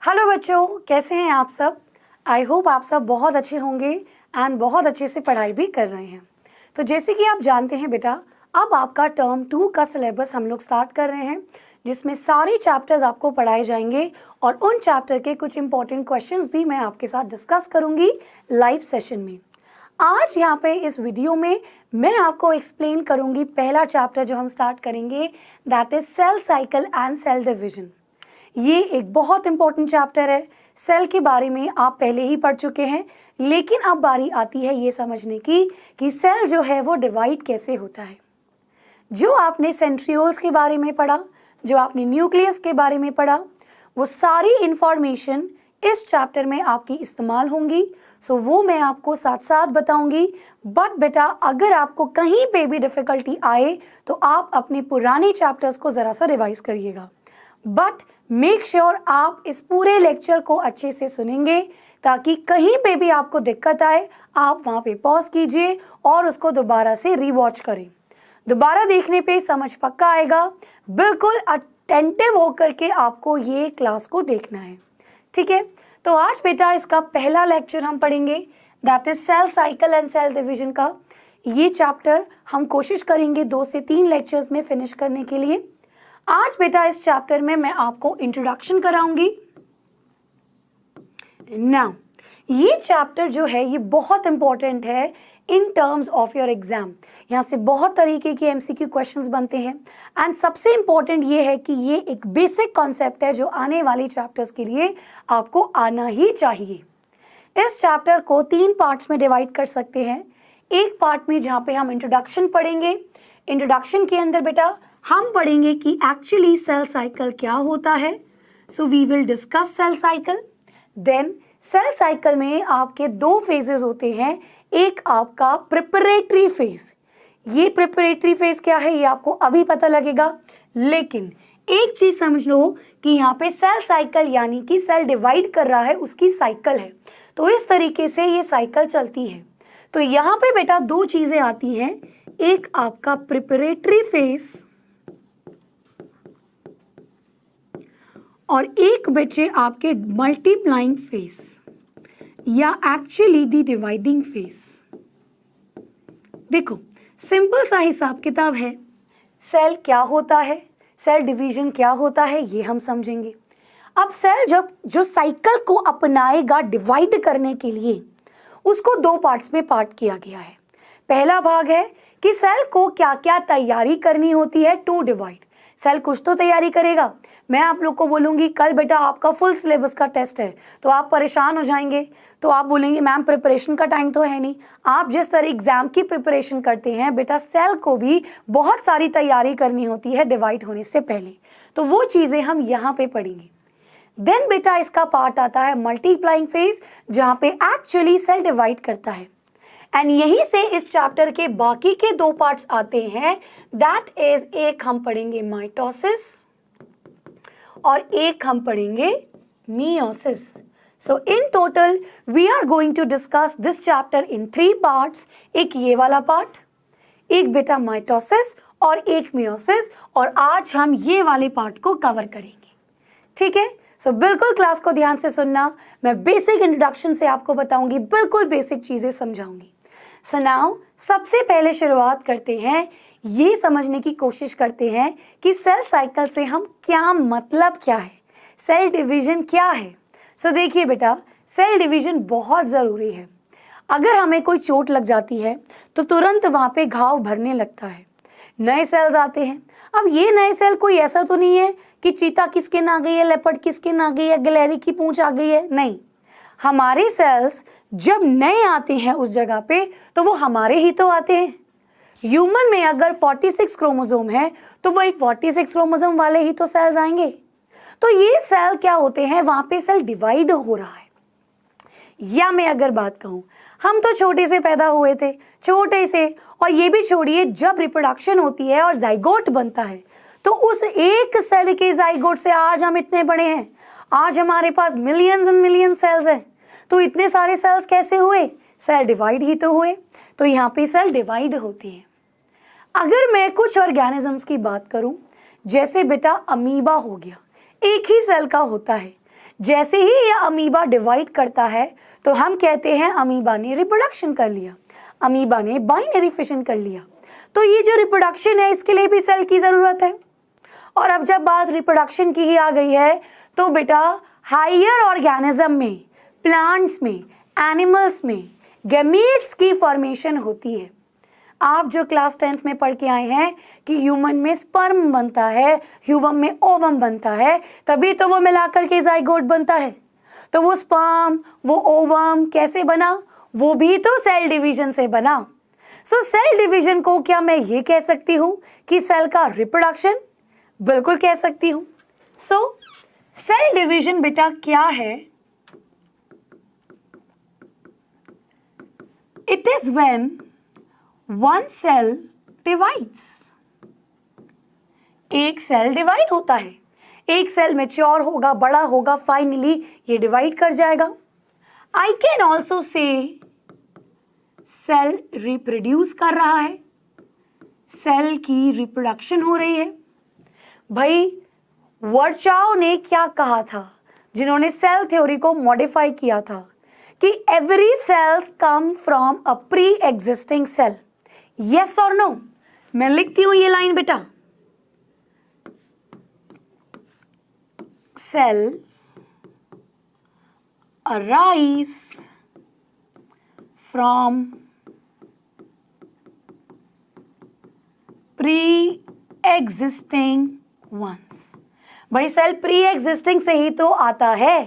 Hello बच्चों, कैसे हैं आप सब। आई होप आप सब बहुत अच्छे होंगे एंड बहुत अच्छे से पढ़ाई भी कर रहे हैं। तो जैसे कि आप जानते हैं बेटा, अब आपका टर्म 2 का सिलेबस हम लोग स्टार्ट कर रहे हैं, जिसमें सारे चैप्टर्स आपको पढ़ाए जाएंगे और उन चैप्टर के कुछ इंपॉर्टेंट क्वेश्चंस भी मैं आपके साथ डिस्कस करूंगी लाइव सेशन में। आज यहाँ पे इस वीडियो में मैं आपको एक्सप्लेन करूंगी पहला चैप्टर जो हम स्टार्ट करेंगे, that is cell cycle and cell division. ये एक बहुत इंपॉर्टेंट चैप्टर है। सेल के बारे में आप पहले ही पढ़ चुके हैं, लेकिन अब बारी आती है ये समझने की कि सेल जो है वो डिवाइड कैसे होता है। जो आपने सेंट्रियोल्स के बारे में पढ़ा, जो आपने न्यूक्लियस के बारे में पढ़ा, वो सारी इंफॉर्मेशन इस चैप्टर में आपकी इस्तेमाल होंगी। सो वो मैं आपको साथ साथ बताऊंगी। बट बेटा, अगर आपको कहीं पे भी डिफिकल्टी आए तो आप अपने पुराने चैप्टर्स को ज़रा सा रिवाइज करिएगा। बट मेक श्योर आप इस पूरे लेक्चर को अच्छे से सुनेंगे, ताकि कहीं पे भी आपको दिक्कत आए आप वहाँ पे पॉज कीजिए और उसको दोबारा से रीवॉच करें। दोबारा देखने पे समझ पक्का आएगा। बिल्कुल अटेंटिव होकर के आपको ये क्लास को देखना है, ठीक है। तो आज बेटा इसका पहला लेक्चर हम पढ़ेंगे, that is cell cycle and cell division का। ये चैप्टर हम कोशिश करेंगे 2 से 3 लेक्चर्स में फिनिश करने के लिए। आज बेटा इस चैप्टर में मैं आपको इंट्रोडक्शन कराऊंगी। नाउ ये चैप्टर जो है ये बहुत इंपॉर्टेंट है in terms of your exam. यहाँ से बहुत तरीके के एमसीक्यू क्वेश्चंस बनते हैं एंड सबसे इंपॉर्टेंट ये है कि ये एक बेसिक कॉन्सेप्ट है जो आने वाले चैप्टर्स के लिए आपको आना ही चाहिए। इस चैप्टर को 3 पार्ट्स में डिवाइड कर सकते हैं। एक पार्ट में जहाँ पे हम इंट्रोडक्शन पढ़ेंगे। इंट्रोडक्शन के अंदर बेटा हम पढ़ेंगे कि एक्चुअली सेल साइकिल क्या होता है। So we will discuss cell cycle. Then cell cycle में आपके 2 फेजेस होते हैं। एक आपका प्रिपरेटरी फेज। ये प्रिपरेटरी फेज क्या है ये आपको अभी पता लगेगा, लेकिन एक चीज समझ लो कि यहाँ पे सेल साइकिल यानी कि सेल डिवाइड कर रहा है उसकी साइकिल है। तो इस तरीके से ये साइकिल चलती है। तो यहाँ पे बेटा 2 चीजें आती हैं, एक आपका प्रिपरेटरी फेज और एक बचे आपके मल्टीप्लाइंग फेज या एक्चुअली द डिवाइडिंग फेज। देखो सिंपल सा हिसाब किताब है। सेल क्या होता है, सेल डिवीजन क्या होता है, ये हम समझेंगे। अब सेल जब जो साइकिल को अपनाएगा डिवाइड करने के लिए, उसको 2 पार्ट्स में पार्ट किया गया है। पहला भाग है कि सेल को क्या क्या तैयारी करनी होती है टू डिवाइड। सेल कुछ तो तैयारी करेगा। मैं आप लोग को बोलूँगी कल बेटा आपका फुल सिलेबस का टेस्ट है, तो आप परेशान हो जाएंगे। तो आप बोलेंगे मैम प्रिपरेशन का टाइम तो है नहीं। आप जिस तरह एग्जाम की प्रिपरेशन करते हैं बेटा, सेल को भी बहुत सारी तैयारी करनी होती है डिवाइड होने से पहले। तो वो चीज़ें हम यहाँ पे पढ़ेंगे। देन बेटा इसका पार्ट आता है मल्टीप्लाइंग फेज, जहाँ पे एक्चुअली सेल डिवाइड करता है। एंड यहीं से इस चैप्टर के बाकी के 2 पार्ट्स आते हैं, दैट इज एक हम पढ़ेंगे माइटोसिस और एक हम पढ़ेंगे meiosis. So in total we are going to discuss this chapter in 3 parts. एक ये वाला पार्ट, एक बेटा माइटोसिस और एक मियोसिस, और आज हम ये वाले पार्ट को कवर करेंगे, ठीक है। सो बिल्कुल क्लास को ध्यान से सुनना। मैं बेसिक इंट्रोडक्शन से आपको बताऊंगी, बिल्कुल बेसिक चीजें समझाऊंगी। सो नाउ सबसे पहले शुरुआत करते हैं, ये समझने की कोशिश करते हैं कि सेल साइकिल से हम क्या मतलब क्या है, सेल डिवीजन क्या है। सो देखिए बेटा, सेल डिवीजन बहुत ज़रूरी है। अगर हमें कोई चोट लग जाती है तो तुरंत वहाँ पे घाव भरने लगता है, नए सेल्स आते हैं। अब ये नए सेल कोई ऐसा तो नहीं है कि चीता की स्किन आ गई है, लेपर्ड की स्किन आ गई है, गिलहरी की पूंछ आ गई है, नहीं। हमारे सेल्स जब नए आते हैं उस जगह पे तो वो हमारे ही तो आते हैं। ह्यूमन में अगर 46 क्रोमोसोम है तो वही 46 क्रोमोसोम वाले ही तो सेल्स आएंगे। तो ये सेल क्या होते हैं, वहां पे सेल डिवाइड हो रहा है। या मैं अगर बात कहूँ, हम तो छोटे से पैदा हुए थे, छोटे से, और ये भी छोड़िए जब रिप्रोडक्शन होती है और जाइगोट बनता है तो उस एक सेल के जाइगोट से आज हम इतने बड़े हैं। आज हमारे पास मिलियंस एंड मिलियन सेल्स हैं। तो इतने सारे सेल्स कैसे हुए, सेल डिवाइड ही तो हुए। तो यहाँ पे सेल डिवाइड होती है। अगर मैं कुछ ऑर्गेनिजम्स की बात करूं, जैसे बेटा अमीबा हो गया, एक ही सेल का होता है, जैसे ही ये अमीबा डिवाइड करता है तो हम कहते हैं अमीबा ने रिप्रोडक्शन कर लिया, अमीबा ने बाइनरी फिशन कर लिया। तो ये जो रिप्रोडक्शन है इसके लिए भी सेल की ज़रूरत है। और अब जब बात रिप्रोडक्शन की ही आ गई है तो बेटा हायर ऑर्गेनिज्म में, प्लांट्स में, एनिमल्स में गैमीट्स की फॉर्मेशन होती है। आप जो क्लास 10th में पढ़ के आए हैं कि ह्यूमन में स्पर्म बनता है, ह्यूमन में ओवम बनता है, तभी तो वो मिलाकर के जाइगोट बनता है। तो वो स्पर्म, वो ओवम कैसे बना? वो भी तो सेल डिवीजन से बना। सो सेल डिवीजन को क्या मैं ये कह सकती हूँ कि सेल का रिप्रोडक्शन? बिल्कुल कह सकती हूँ। सो सेल डिवीजन बेटा क्या है? It is when one cell divides. एक सेल डिवाइड होता है, एक सेल मैच्योर होगा, बड़ा होगा, फाइनली ये डिवाइड कर जाएगा। I can also say cell reproduce कर रहा है, सेल की रिप्रोडक्शन हो रही है। भाई वर्चाओ ने क्या कहा था, जिन्होंने सेल थ्योरी को मॉडिफाई किया था, कि every cells come from a pre existing cell. Yes और नो? मैं लिखती हूं ये लाइन बेटा। Cell arise from pre existing ones. भाई सेल प्री एग्जिस्टिंग से ही तो आता है।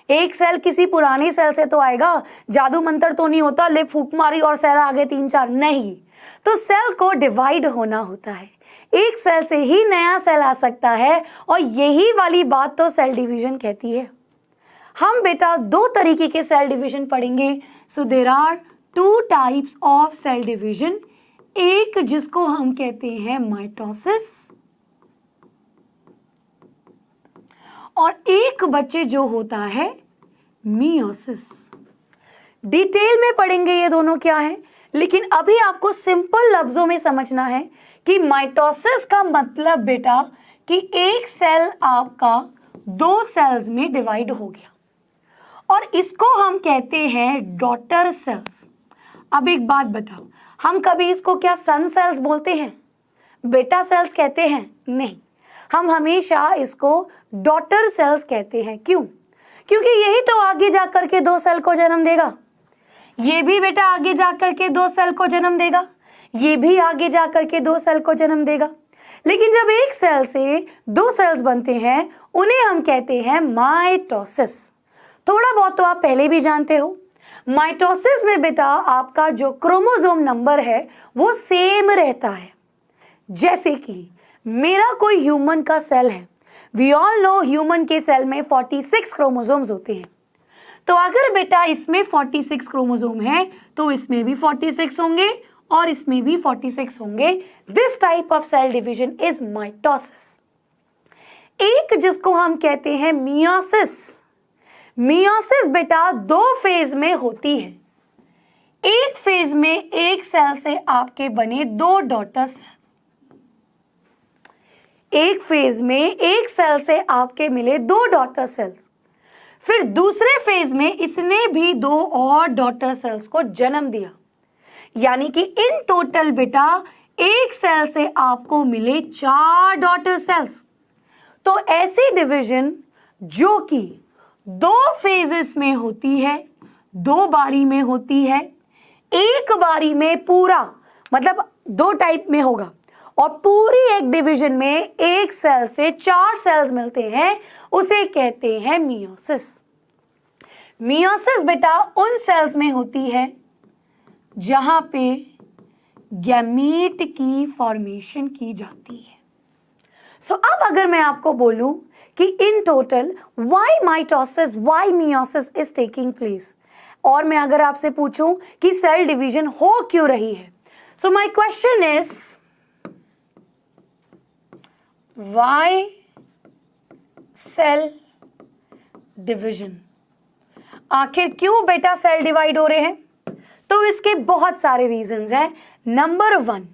एक सेल किसी पुरानी सेल से तो आएगा, जादू मंत्र तो नहीं होता, ले फूक मारी और सेल आगे 3-4, नहीं। तो सेल को डिवाइड होना होता है, एक सेल से ही नया सेल आ सकता है, और यही वाली बात तो सेल डिवीजन कहती है। हम बेटा दो तरीके के सेल डिवीजन पढ़ेंगे। So there are 2 types of cell division. एक जिसको हम कहते हैं माइटोसिस, और एक बच्चे जो होता है मियोसिस। डिटेल में पढ़ेंगे ये दोनों क्या है, लेकिन अभी आपको सिंपल लफ्जों में समझना है कि माइटोसिस का मतलब बेटा कि एक सेल आपका 2 सेल्स में डिवाइड हो गया, और इसको हम कहते हैं डॉटर सेल्स। अब एक बात बताओ, हम कभी इसको क्या सन सेल्स बोलते हैं, बेटा सेल्स कहते हैं? नहीं, हम हमेशा इसको डॉटर सेल्स कहते हैं। क्यों? क्योंकि यही तो आगे जाकर के 2 सेल को जन्म देगा। ये भी बेटा आगे जाकर के 2 सेल को जन्म देगा, ये भी आगे जाकर के 2 सेल को जन्म देगा। लेकिन जब एक सेल से 2 सेल्स बनते हैं उन्हें हम कहते हैं माइटोसिस। थोड़ा बहुत तो आप पहले भी जानते हो। माइटोसिस में बेटा आपका जो क्रोमोसोम नंबर है वो सेम रहता है। जैसे कि मेरा कोई ह्यूमन का सेल है, वी ऑल नो ह्यूमन के सेल में 46 क्रोमोसोम्स होते हैं। तो अगर बेटा इसमें 46 क्रोमोसोम है तो इसमें भी 46 होंगे और इसमें भी 46 होंगे। This type of cell division is mitosis. एक जिसको हम कहते हैं मियोसिस। मियोसिस बेटा 2 फेज में होती है। एक फेज में एक सेल से आपके बने 2 डॉटर सेल्स, एक फेज में एक सेल से आपके मिले 2 डॉटर सेल्स, फिर दूसरे फेज में इसने भी 2 और डॉटर सेल्स को जन्म दिया। यानी कि इन टोटल बेटा एक सेल से आपको मिले 4 डॉटर सेल्स। तो ऐसी डिवीजन जो कि 2 फेजेस में होती है, 2 बारी में होती है, एक बारी में पूरा मतलब 2 टाइप में होगा, और पूरी एक डिवीजन में एक सेल से 4 सेल्स मिलते हैं, उसे कहते हैं मियोसिस। मियोसिस बेटा उन सेल्स में होती है जहां पे गैमीट की फॉर्मेशन की जाती है। सो अब अगर मैं आपको बोलूं कि in total why mitosis, why meiosis is taking place, और मैं अगर आपसे पूछूं कि सेल डिवीजन हो क्यों रही है, so my question is why cell division. आखिर क्यों बेटा सेल डिवाइड हो रहे हैं? तो इसके बहुत सारे रीजंस हैं। नंबर 1,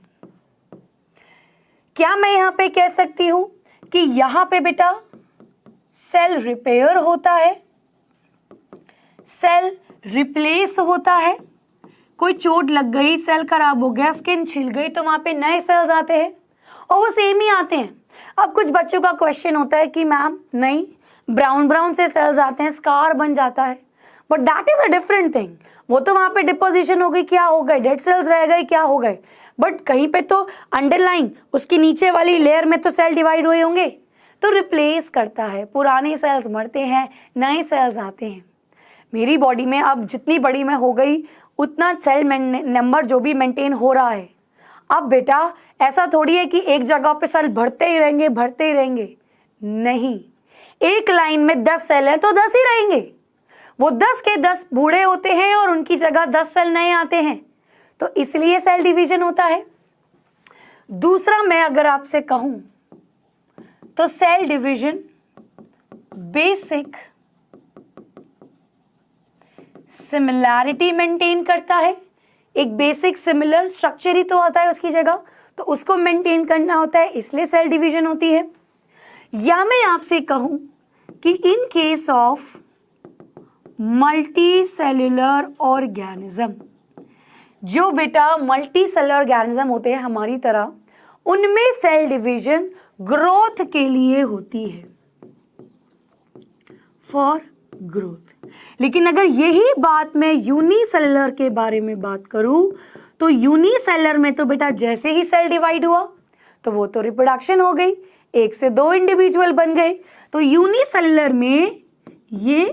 क्या मैं यहां पे कह सकती हूं कि यहां पे बेटा सेल रिपेयर होता है? सेल रिप्लेस होता है, कोई चोट लग गई, सेल खराब हो गया, स्किन छिल गई, तो वहां पे नए सेल्स आते हैं और वो सेम ही आते हैं। अब कुछ बच्चों का क्वेश्चन होता है कि मैम नहीं, ब्राउन ब्राउन से सेल्स आते हैं, स्कार बन जाता है, but that is a different thing. वो तो वहां पे डिपोजिशन हो गई, क्या हो गए, डेड सेल्स रह गए, क्या हो गए, बट कहीं पे तो अंडरलाइन उसकी नीचे वाली लेयर में तो सेल डिवाइड हुए होंगे। तो रिप्लेस करता है, पुराने सेल्स मरते हैं, नए सेल्स आते हैं। मेरी बॉडी में अब जितनी बड़ी मैं हो गई उतना सेल नंबर जो भी मेंटेन हो रहा है। अब बेटा ऐसा थोड़ी है कि एक जगह पे सेल बढ़ते ही रहेंगे, बढ़ते ही रहेंगे, नहीं। एक लाइन में 10 सेल है तो 10 ही रहेंगे, वो 10 के 10 बूढ़े होते हैं और उनकी जगह 10 सेल नए आते हैं, तो इसलिए सेल डिवीजन होता है। दूसरा मैं अगर आपसे कहूं तो cell division basic similarity maintain करता है। एक बेसिक सिमिलर स्ट्रक्चर ही तो आता है उसकी जगह, तो उसको मेंटेन करना होता है, इसलिए सेल डिवीजन होती है। या मैं आपसे कहूं कि इन case of multi cellular organism, जो बेटा मल्टी सेल्यूलर ऑर्गेनिज्म होते हैं हमारी तरह, उनमें सेल डिवीजन ग्रोथ के लिए होती है, फॉर ग्रोथ। लेकिन अगर यही बात मैं यूनिसेलुलर के बारे में बात करूं तो यूनिसेलुलर में तो बेटा जैसे ही सेल डिवाइड हुआ तो वो तो रिप्रोडक्शन हो गई, 1 से 2 इंडिविजुअल बन गए। तो यूनिसेलुलर में ये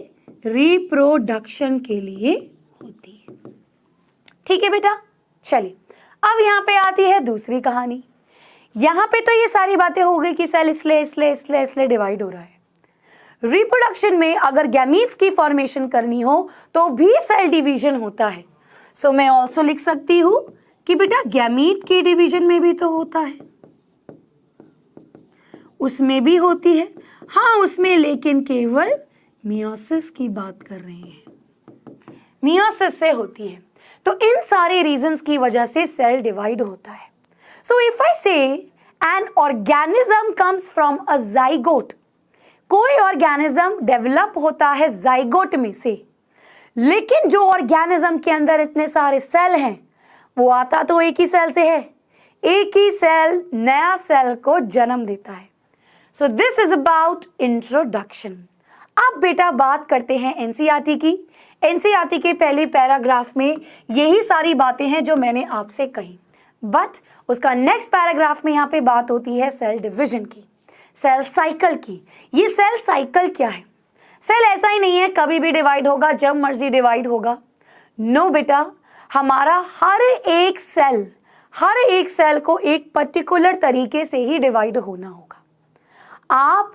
रिप्रोडक्शन के लिए होती है। ठीक है बेटा, चलिए अब यहां पे आती है दूसरी कहानी। यहां पे तो ये सारी बातें हो गई कि सेल इसलिए डिवाइड हो रहा है। रिप्रोडक्शन में अगर गैमीट्स की फॉर्मेशन करनी हो तो भी सेल डिवीजन होता है। सो मैं ऑल्सो लिख सकती हूं कि बेटा गैमीट के डिवीजन में भी तो होता है, उसमें भी होती है, हाँ उसमें, लेकिन केवल मियोसिस की बात कर रहे हैं, मियोसिस से होती है। तो इन सारे रीजंस की वजह से सेल डिवाइड होता है। सो इफ आई से an organism comes from a zygote, कोई ऑर्गेनिज्म डेवलप होता है जाइगोट में से, लेकिन जो ऑर्गेनिज्म के अंदर इतने सारे सेल हैं वो आता तो एक ही सेल से है, एक ही सेल नया सेल को जन्म देता है। So this is about introduction. अब बेटा बात करते हैं एनसीईआरटी की। एनसीईआरटी के पहले पैराग्राफ में यही सारी बातें हैं जो मैंने आपसे कही, बट उसका नेक्स्ट पैराग्राफ में यहाँ पे बात होती है सेल डिवीजन की, सेल साइकिल की। ये सेल साइकिल क्या है? सेल ऐसा ही नहीं है कभी भी डिवाइड होगा, जब मर्जी डिवाइड होगा। नो बेटा, हमारा हर एक सेल को एक पर्टिकुलर तरीके से ही डिवाइड होना होगा। आप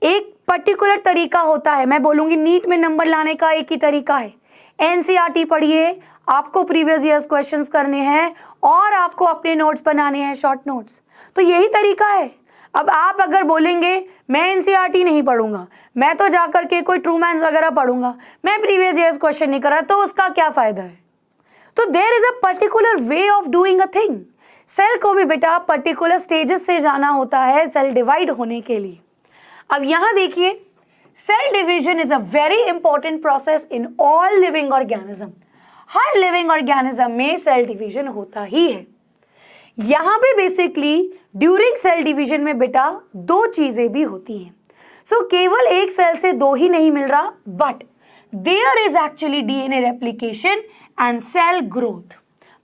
एक पर्टिकुलर तरीका होता है, मैं बोलूंगी नीट में नंबर लाने का एक ही तरीका है। एनसीईआरटी पढ़िए, आपको प्रीवियस ईयर्स क्वेश्चंस करने हैं और आपको अपने नोट्स बनाने हैं, शॉर्ट नोट्स, तो यही तरीका है। अब आप अगर बोलेंगे मैं एनसीईआरटी नहीं पढ़ूंगा, मैं तो जाकर के कोई ट्रूमैन्स वगैरह पढ़ूंगा, मैं प्रीवियस ईयर्स क्वेश्चन नहीं कर रहा, तो उसका क्या फायदा है? तो there is a particular way of doing a thing. Cell को भी बेटा पर्टिकुलर स्टेजेस से जाना होता है सेल डिवाइड होने के लिए। अब यहां देखिए, cell division is a very important process in all living organism. हर लिविंग ऑर्गेनिज्म में सेल डिवीजन होता ही है। यहां पे बेसिकली ड्यूरिंग सेल डिवीजन में बेटा 2 चीजें भी होती हैं। सो केवल एक सेल से 2 ही नहीं मिल रहा, but there is actually DNA replication and cell growth.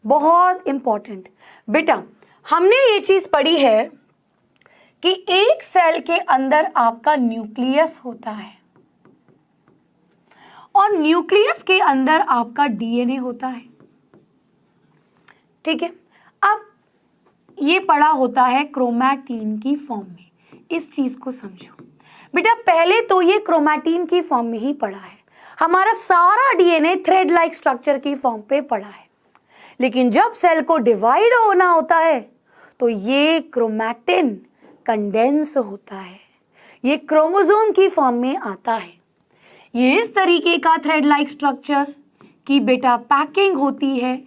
बहुत इंपॉर्टेंट बेटा, हमने ये चीज पढ़ी है कि एक सेल के अंदर आपका न्यूक्लियस होता है और न्यूक्लियस के अंदर आपका डीएनए होता है। ठीक है, अब ये पढ़ा होता है क्रोमैटिन की फॉर्म में। इस चीज को समझो बेटा, पहले तो ये क्रोमैटिन की फॉर्म में ही पढ़ा है, हमारा सारा डीएनए थ्रेड लाइक स्ट्रक्चर की फॉर्म पे पढ़ा है। लेकिन जब सेल को डिवाइड होना होता है तो ये क्रोमैटिन कंडेंस होता है, ये क्रोमोसोम की फॉर्म में आता है। ये इस तरीके का थ्रेड लाइक स्ट्रक्चर की बेटा पैकिंग होती है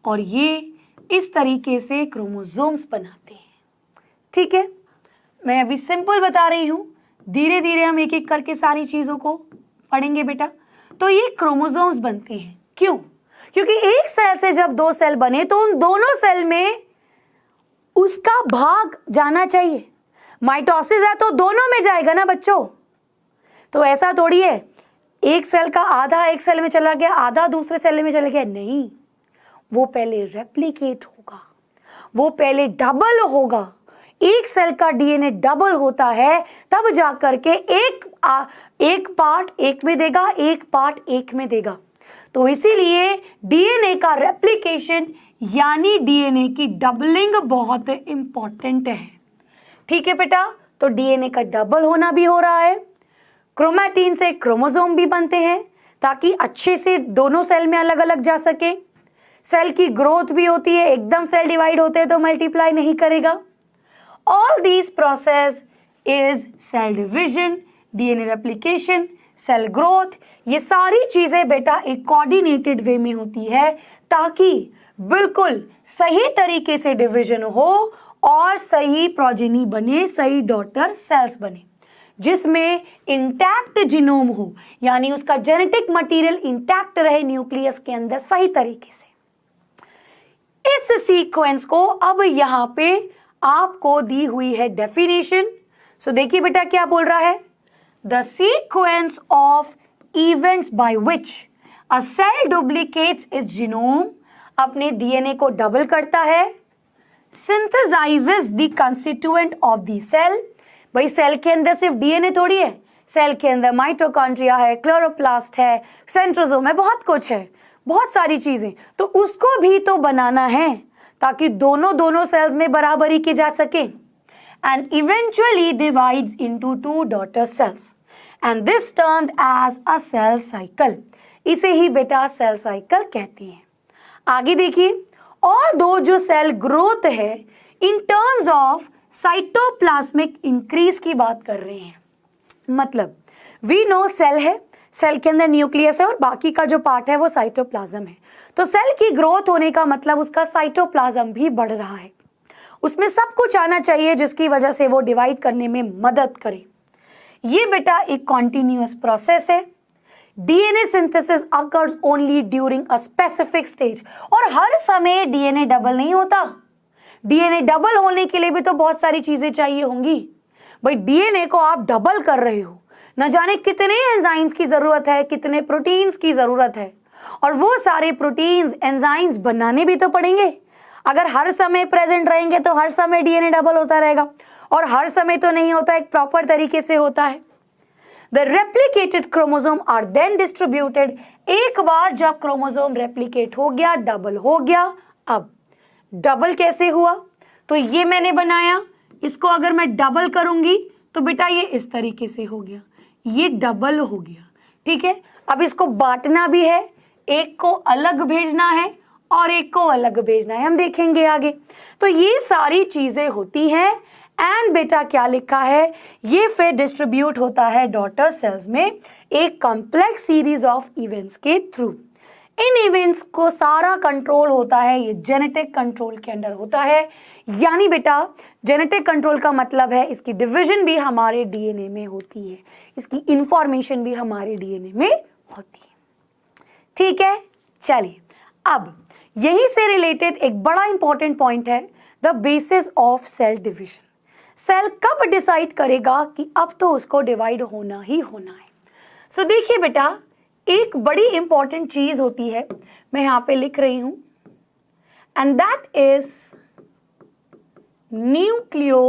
और ये इस तरीके से क्रोमोसोम्स बनाते हैं। ठीक है, मैं अभी सिंपल बता रही हूं, धीरे धीरे हम एक एक करके सारी चीजों को पढ़ेंगे बेटा। तो ये क्रोमोसोम्स बनते हैं। क्यों? क्योंकि एक सेल से जब दो सेल बने तो उन दोनों सेल में उसका भाग जाना चाहिए। माइटोसिस है तो दोनों में जाएगा ना बच्चों। तो ऐसा थोड़ी है एक सेल का आधा एक सेल में चला गया, आधा दूसरे सेल में चला गया, नहीं। वो पहले रेप्लिकेट होगा, वो पहले डबल होगा। एक सेल का डीएनए डबल होता है तब जाकर के एक पार्ट एक में देगा, एक पार्ट एक में देगा। तो इसीलिए डीएनए का रेप्लिकेशन यानी डीएनए की डबलिंग बहुत इंपॉर्टेंट है। ठीक है बेटा, तो डीएनए का डबल होना भी हो रहा है। क्रोमैटिन से क्रोमोसोम भी बनते हैं ताकि अच्छे से दोनों सेल में अलग अलग जा सके। सेल की ग्रोथ भी होती है, एकदम सेल डिवाइड होते हैं तो मल्टीप्लाई नहीं करेगा। All these process is cell division, DNA replication, cell growth, ये सारी चीजें बेटा एक कोऑर्डिनेटेड वे में होती है ताकि बिल्कुल सही तरीके से डिवीजन हो और सही प्रोजेनी बने, सही डॉटर सेल्स बने, जिसमें इंटैक्ट जीनोम हो, यानी उसका जेनेटिक मटेरियल इंटैक्ट रहे न्यूक्लियस के अंदर सही तरीके से। इस सीक्वेंस को अब यहां पे आपको दी हुई है डेफिनेशन। सो देखिए बेटा क्या बोल रहा है, the sequence of events by which a cell duplicates its genome, अपने डीएनए को डबल करता है, synthesizes the constituent of the cell. भाई सेल के अंदर सिर्फ डीएनए थोड़ी है, सेल के अंदर माइटोकॉन्ड्रिया है, क्लोरोप्लास्ट है, सेंट्रोसोम है, बहुत कुछ है, बहुत सारी चीजें, तो उसको भी तो बनाना है ताकि दोनों सेल्स में बराबरी की जा सके। And eventually divides into two daughter cells and this termed as a cell cycle. इसे ही बेटा सेल साइकिल कहते हैं। आगे देखिए, और दो जो सेल ग्रोथ है in terms of cytoplasmic increase की बात कर रहे हैं। मतलब वी नो सेल है, सेल के अंदर न्यूक्लियस है और बाकी का जो पार्ट है वो साइटोप्लाज्म है। तो सेल की ग्रोथ होने का मतलब उसका साइटोप्लाज्म भी बढ़ रहा है, उसमें सब कुछ आना चाहिए जिसकी वजह से वो डिवाइड करने में मदद करे। ये बेटा एक कॉन्टिन्यूअस प्रोसेस है। DNA synthesis occurs only during a specific stage, और हर समय डीएनए डबल नहीं होता। डीएनए डबल होने के लिए भी तो बहुत सारी चीजें चाहिए होंगी। भाई डीएनए को आप डबल कर रहे हो, न जाने कितने एंजाइम्स की जरूरत है, कितने प्रोटीन्स की जरूरत है, और वो सारे प्रोटीन्स एंजाइम्स बनाने भी तो पड़ेंगे। अगर हर समय प्रेजेंट रहेंगे तो हर समय डीएनए डबल होता रहेगा, और हर समय तो नहीं होता, एक प्रॉपर तरीके से होता है। The replicated chromosome are then distributed. एक बार जब क्रोमोसोम रेप्लिकेट हो गया, डबल हो गया, अब डबल कैसे हुआ, तो ये मैंने बनाया, इसको अगर मैं डबल करूंगी तो बेटा ये इस तरीके से हो गया, ये डबल हो गया। ठीक है, अब इसको बांटना भी है, एक को अलग भेजना है और एक को अलग भेजना है, हम देखेंगे आगे। तो ये सारी चीजें होती हैं एंड बेटा क्या लिखा है, ये फिर डिस्ट्रीब्यूट होता है डॉटर सेल्स में एक कॉम्प्लेक्स सीरीज ऑफ इवेंट्स के थ्रू। इन इवेंट्स को सारा कंट्रोल होता है, ये जेनेटिक कंट्रोल के अंडर होता है। यानी बेटा जेनेटिक कंट्रोल का मतलब है इसकी डिवीजन भी हमारे डीएनए में होती है, इसकी इंफॉर्मेशन भी हमारे डीएनए में होती है। ठीक है, चलिए अब यही से रिलेटेड एक बड़ा इंपॉर्टेंट पॉइंट है, the basis of cell division. Cell कब डिसाइड करेगा कि अब तो उसको डिवाइड होना ही होना है। सो देखिए बेटा, एक बड़ी इंपॉर्टेंट चीज होती है, मैं यहां पे लिख रही हूं, and that is nucleo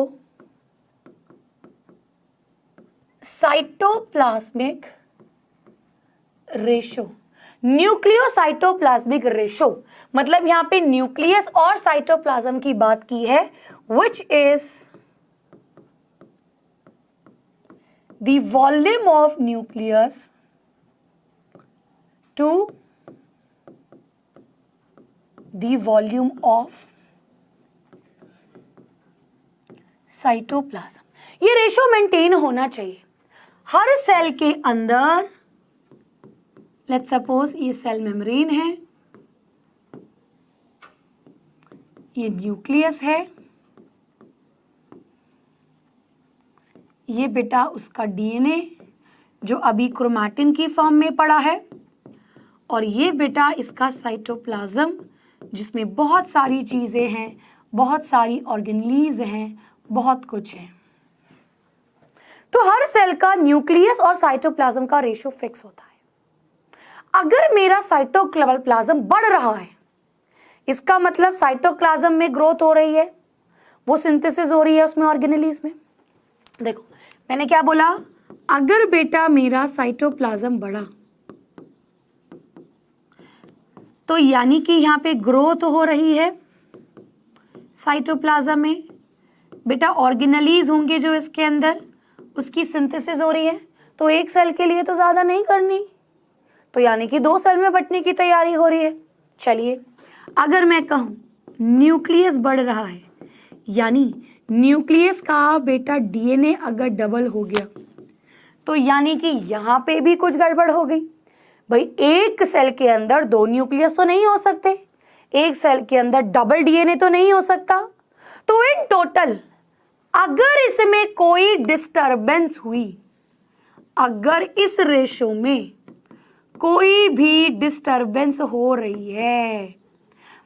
cytoplasmic ratio. Nucleocytoplasmic ratio मतलब यहां पे न्यूक्लियस और साइटोप्लाज्म की बात की है, विच is the volume of nucleus to the volume of cytoplasm। ये रेशो मेंटेन होना चाहिए हर सेल के अंदर। लेट्स सपोज ये सेल मेम्ब्रेन है, ये न्यूक्लियस है, ये बेटा उसका डीएनए जो अभी क्रोमैटिन की फॉर्म में पड़ा है, और ये बेटा इसका साइटोप्लाज्म, जिसमें बहुत सारी चीजें हैं, बहुत सारी ऑर्गेनेलीज हैं, बहुत कुछ है। तो हर सेल का न्यूक्लियस और साइटोप्लाज्म का रेशियो फिक्स होता है। अगर मेरा साइटोप्लाज्म बढ़ रहा है, इसका मतलब साइटोप्लाज्म में ग्रोथ हो रही है, वो सिंथेसिस हो रही है उसमें ऑर्गेनेलीज में। देखो मैंने क्या बोला, अगर बेटा मेरा साइटोप्लाज्म बढ़ा तो यानी कि यहां पे ग्रोथ हो रही है साइटोप्लाज्म में। बेटा ऑर्गेनेलीज होंगे जो इसके अंदर, उसकी सिंथेसिस हो रही है। तो एक सेल के लिए तो ज्यादा नहीं करनी, तो यानी कि 2 सेल में बंटने की तैयारी हो रही है। चलिए अगर मैं कहूं न्यूक्लियस बढ़ रहा है, यानी न्यूक्लियस का बेटा डीएनए अगर डबल हो गया, तो यानी कि यहां पे भी कुछ गड़बड़ हो गई। भाई एक सेल के अंदर 2 न्यूक्लियस तो नहीं हो सकते, एक सेल के अंदर डबल डीएनए तो नहीं हो सकता। तो इन टोटल अगर इसमें कोई डिस्टरबेंस हुई, अगर इस रेशो में कोई भी डिस्टरबेंस हो रही है,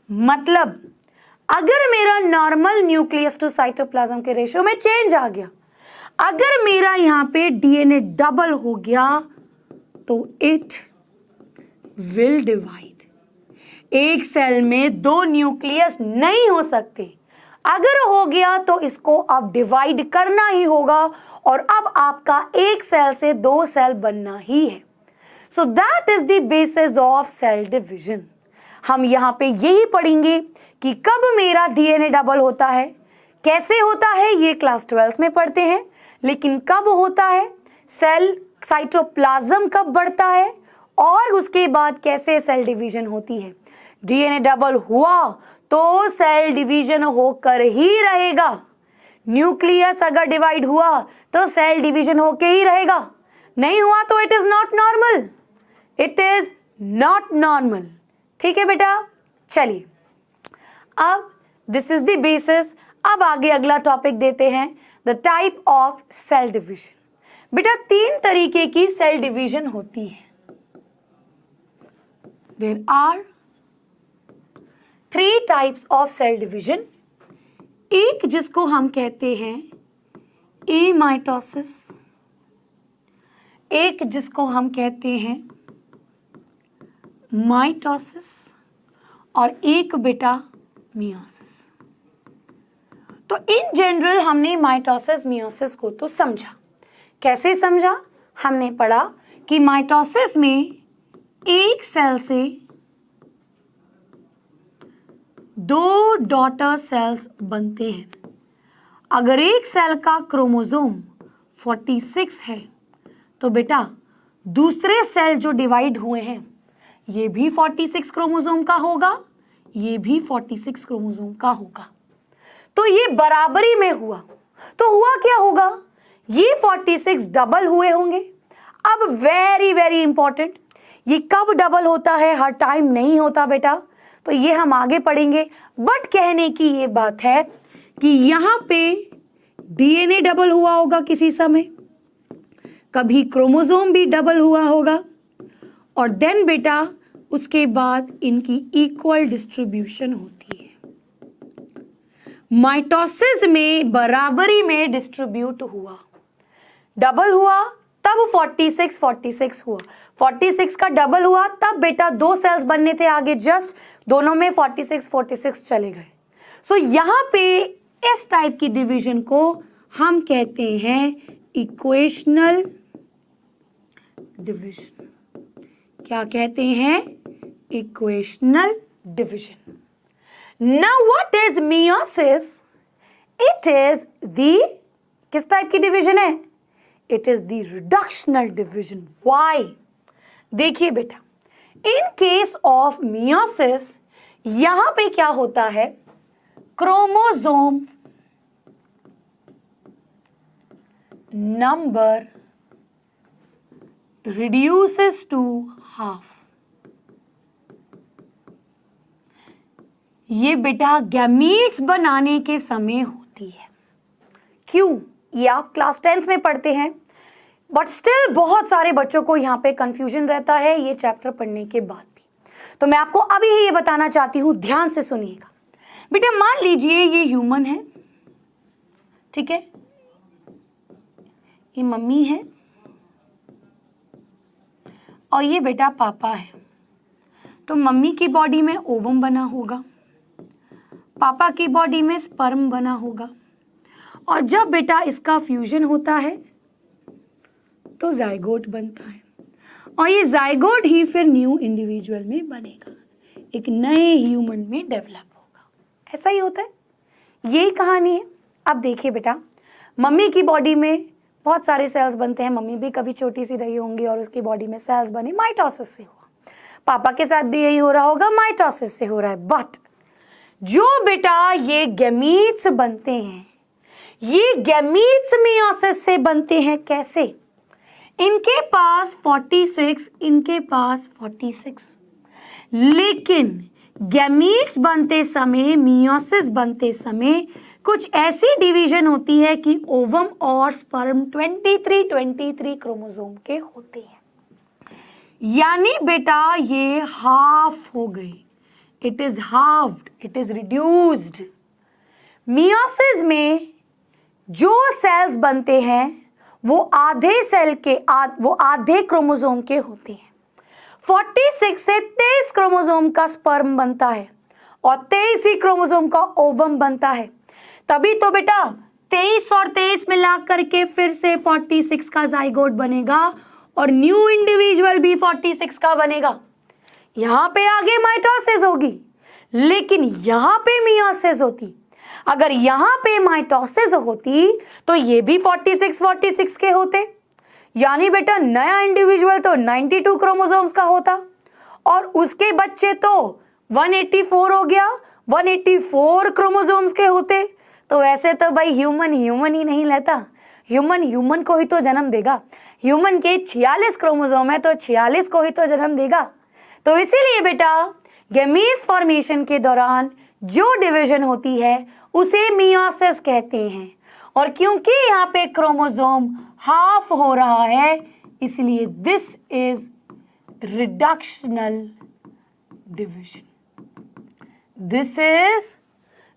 मतलब अगर मेरा नॉर्मल न्यूक्लियस टू साइटोप्लाज्म के रेशियो में चेंज आ गया, अगर मेरा यहां पे डीएनए डबल हो गया, तो इट विल डिवाइड। एक सेल में 2 न्यूक्लियस नहीं हो सकते, अगर हो गया तो इसको अब डिवाइड करना ही होगा, और अब आपका एक सेल से 2 सेल बनना ही है। So that is the basis of cell division. हम यहां पे यही पढ़ेंगे कि कब मेरा डीएनए डबल होता है, कैसे होता है ये क्लास 12th में पढ़ते हैं, लेकिन कब होता है, सेल साइटोप्लाज्म कब बढ़ता है, और उसके बाद कैसे सेल डिवीजन होती है। डीएनए डबल हुआ तो सेल डिवीजन होकर ही रहेगा। न्यूक्लियस अगर डिवाइड हुआ तो सेल डिवीजन होकर ही रहेगा, नहीं हुआ तो it is not normal, it is not normal. ठीक है बेटा, चलिए अब दिस इज द बेसिस। अब आगे अगला टॉपिक देते हैं, the type of cell division. बेटा 3 तरीके की सेल डिवीजन होती है। There are 3 types of cell division. एक जिसको हम कहते हैं एमाइटोसिस, एक जिसको हम कहते हैं माइटोसिस, और एक बेटा मियोसिस। तो इन जनरल हमने माइटोसिस मियोसिस को तो समझा। कैसे समझा, हमने पढ़ा कि माइटोसिस में एक सेल से 2 डॉटर सेल्स बनते हैं। अगर एक सेल का क्रोमोसोम 46 है, तो बेटा दूसरे सेल जो डिवाइड हुए हैं ये भी 46 क्रोमोसोम का होगा, ये भी 46 क्रोमोसोम का होगा। तो ये बराबरी में हुआ, तो हुआ क्या होगा, ये 46 डबल हुए होंगे। अब वेरी वेरी इंपॉर्टेंट, ये कब डबल होता है, हर टाइम नहीं होता बेटा, तो ये हम आगे पढ़ेंगे। बट कहने की ये बात है कि यहां पे डीएनए डबल हुआ होगा किसी समय, कभी क्रोमोसोम भी डबल हुआ होगा, और देन बेटा उसके बाद इनकी इक्वल डिस्ट्रीब्यूशन होती है। माइटोसिस में बराबरी में डिस्ट्रीब्यूट हुआ, डबल हुआ तब 46 हुआ, 46 का डबल हुआ तब बेटा 2 सेल्स बनने थे आगे, जस्ट दोनों में 46 चले गए। सो यहां पे इस टाइप की डिवीजन को हम कहते हैं इक्वेशनल डिवीजन। क्या कहते हैं, equational division. Now what is meiosis, it is the किस टाइप की डिवीजन है, it is the reductional division. Why, देखिए बेटा इन केस ऑफ मियोसिस यहां पे क्या होता है, chromosome number reduces to half। ये बेटा गैमीट्स बनाने के समय होती है। क्यों, ये आप क्लास 10th में पढ़ते हैं बट स्टिल बहुत सारे बच्चों को यहाँ पे कंफ्यूजन रहता है ये चैप्टर पढ़ने के बाद भी। तो मैं आपको अभी ही ये बताना चाहती हूँ, ध्यान से सुनिएगा बेटा। मान लीजिए ये ह्यूमन है, ठीक है, ये मम्मी है और ये बेटा पापा है। तो मम्मी की बॉडी में ओवम बना होगा, पापा की बॉडी में स्पर्म बना होगा, और जब बेटा इसका फ्यूजन होता है तो जाइगोट बनता है, और ये जाइगोट ही फिर न्यू इंडिविजुअल में बनेगा, एक नए ह्यूमन में डेवलप होगा। ऐसा ही होता है, यही कहानी है। अब देखिए बेटा, मम्मी की बॉडी में बहुत सारे सेल्स बनते हैं, मम्मी भी कभी छोटी सी रही होंगी और उसकी बॉडी में सेल्स बने, माइटोसिस से हुआ। पापा के साथ भी यही हो रहा होगा, माइटोसिस से हो रहा है। बट जो बेटा ये गैमीट्स बनते हैं, ये गैमीट्स मियोसिस से बनते हैं। कैसे? इनके पास 46, इनके पास 46, लेकिन गैमीट्स बनते समय, मियोसिस बनते समय कुछ ऐसी डिवीजन होती है कि ओवम और स्पर्म 23 क्रोमोसोम के होते हैं, यानी बेटा ये हाफ हो गए, it is halved, it is reduced. Meiosis में जो सेल्स बनते हैं वो आधे सेल के वो आधे क्रोमोसोम के होते हैं। 46 से 23 क्रोमोसोम का स्पर्म बनता है और 23 ही क्रोमोसोम का ओवम बनता है। तभी तो बेटा 23 और 23 मिला करके फिर से 46 का जाइगोट बनेगा और न्यू इंडिविजुअल भी 46 का बनेगा। यहां पे आगे माइटोसिस होगी, लेकिन यहां पे मियोसिस होती। अगर यहां पे माइटोसिस होती तो ये भी 46 के होते, यानी बेटा नया इंडिविजुअल तो 92 क्रोमोसोम्स का होता और उसके बच्चे तो 184 हो गया, 184 क्रोमोसोम्स के होते। तो वैसे तो भाई ह्यूमन ही नहीं लेता, ह्यूमन को ही तो जन्म देगा। ह्यूमन के 46 क्रोमोसोम है तो 46 को ही तो जन्म देगा। तो इसीलिए बेटा गैमीट्स फॉर्मेशन के दौरान जो डिवीजन होती है उसे मियोसिस कहते हैं, और क्योंकि यहाँ पे क्रोमोसोम हाफ हो रहा है इसलिए this is reductional division, this is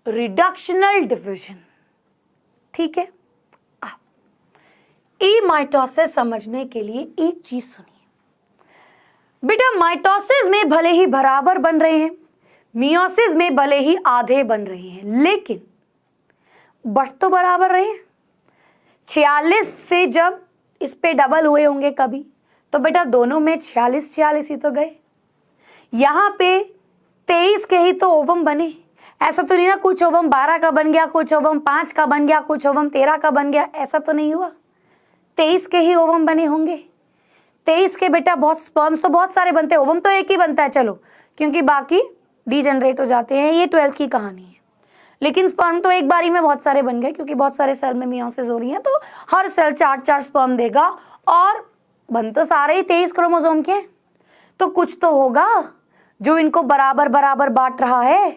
reductional division. ठीक है, ई माइटोसिस समझने के लिए एक चीज सुनिए बेटा, माइटोसिस में भले ही बराबर बन रहे हैं, मियोसिस में भले ही आधे बन रहे हैं, लेकिन बढ़ तो बराबर रहे हैं। 46 से जब इस पे डबल हुए होंगे कभी, तो बेटा दोनों में 46 ही तो गए। यहां पे 23 के ही तो ओवम बने, ऐसा तो नहीं ना कुछ ओवम 12 का बन गया, कुछ ओवम 5 का बन गया, कुछ ओवम 13 का बन गया, ऐसा तो नहीं हुआ। 23 के ही ओवम बने होंगे। 23 के बेटा बहुत स्पर्म्स तो बहुत सारे बनते हैं, ओवम तो एक ही बनता है, चलो क्योंकि बाकी डीजनरेट हो जाते हैं, ये 12th की कहानी है। लेकिन स्पर्म तो एक बारी में बहुत सारे बन गए, क्योंकि बहुत सारे सेल में मियोसिस हो रही है, तो हर सेल 4 स्पर्म देगा और बन तो सारे ही 23 क्रोमोसोम के, तो कुछ तो होगा जो इनको बराबर बांट रहा है।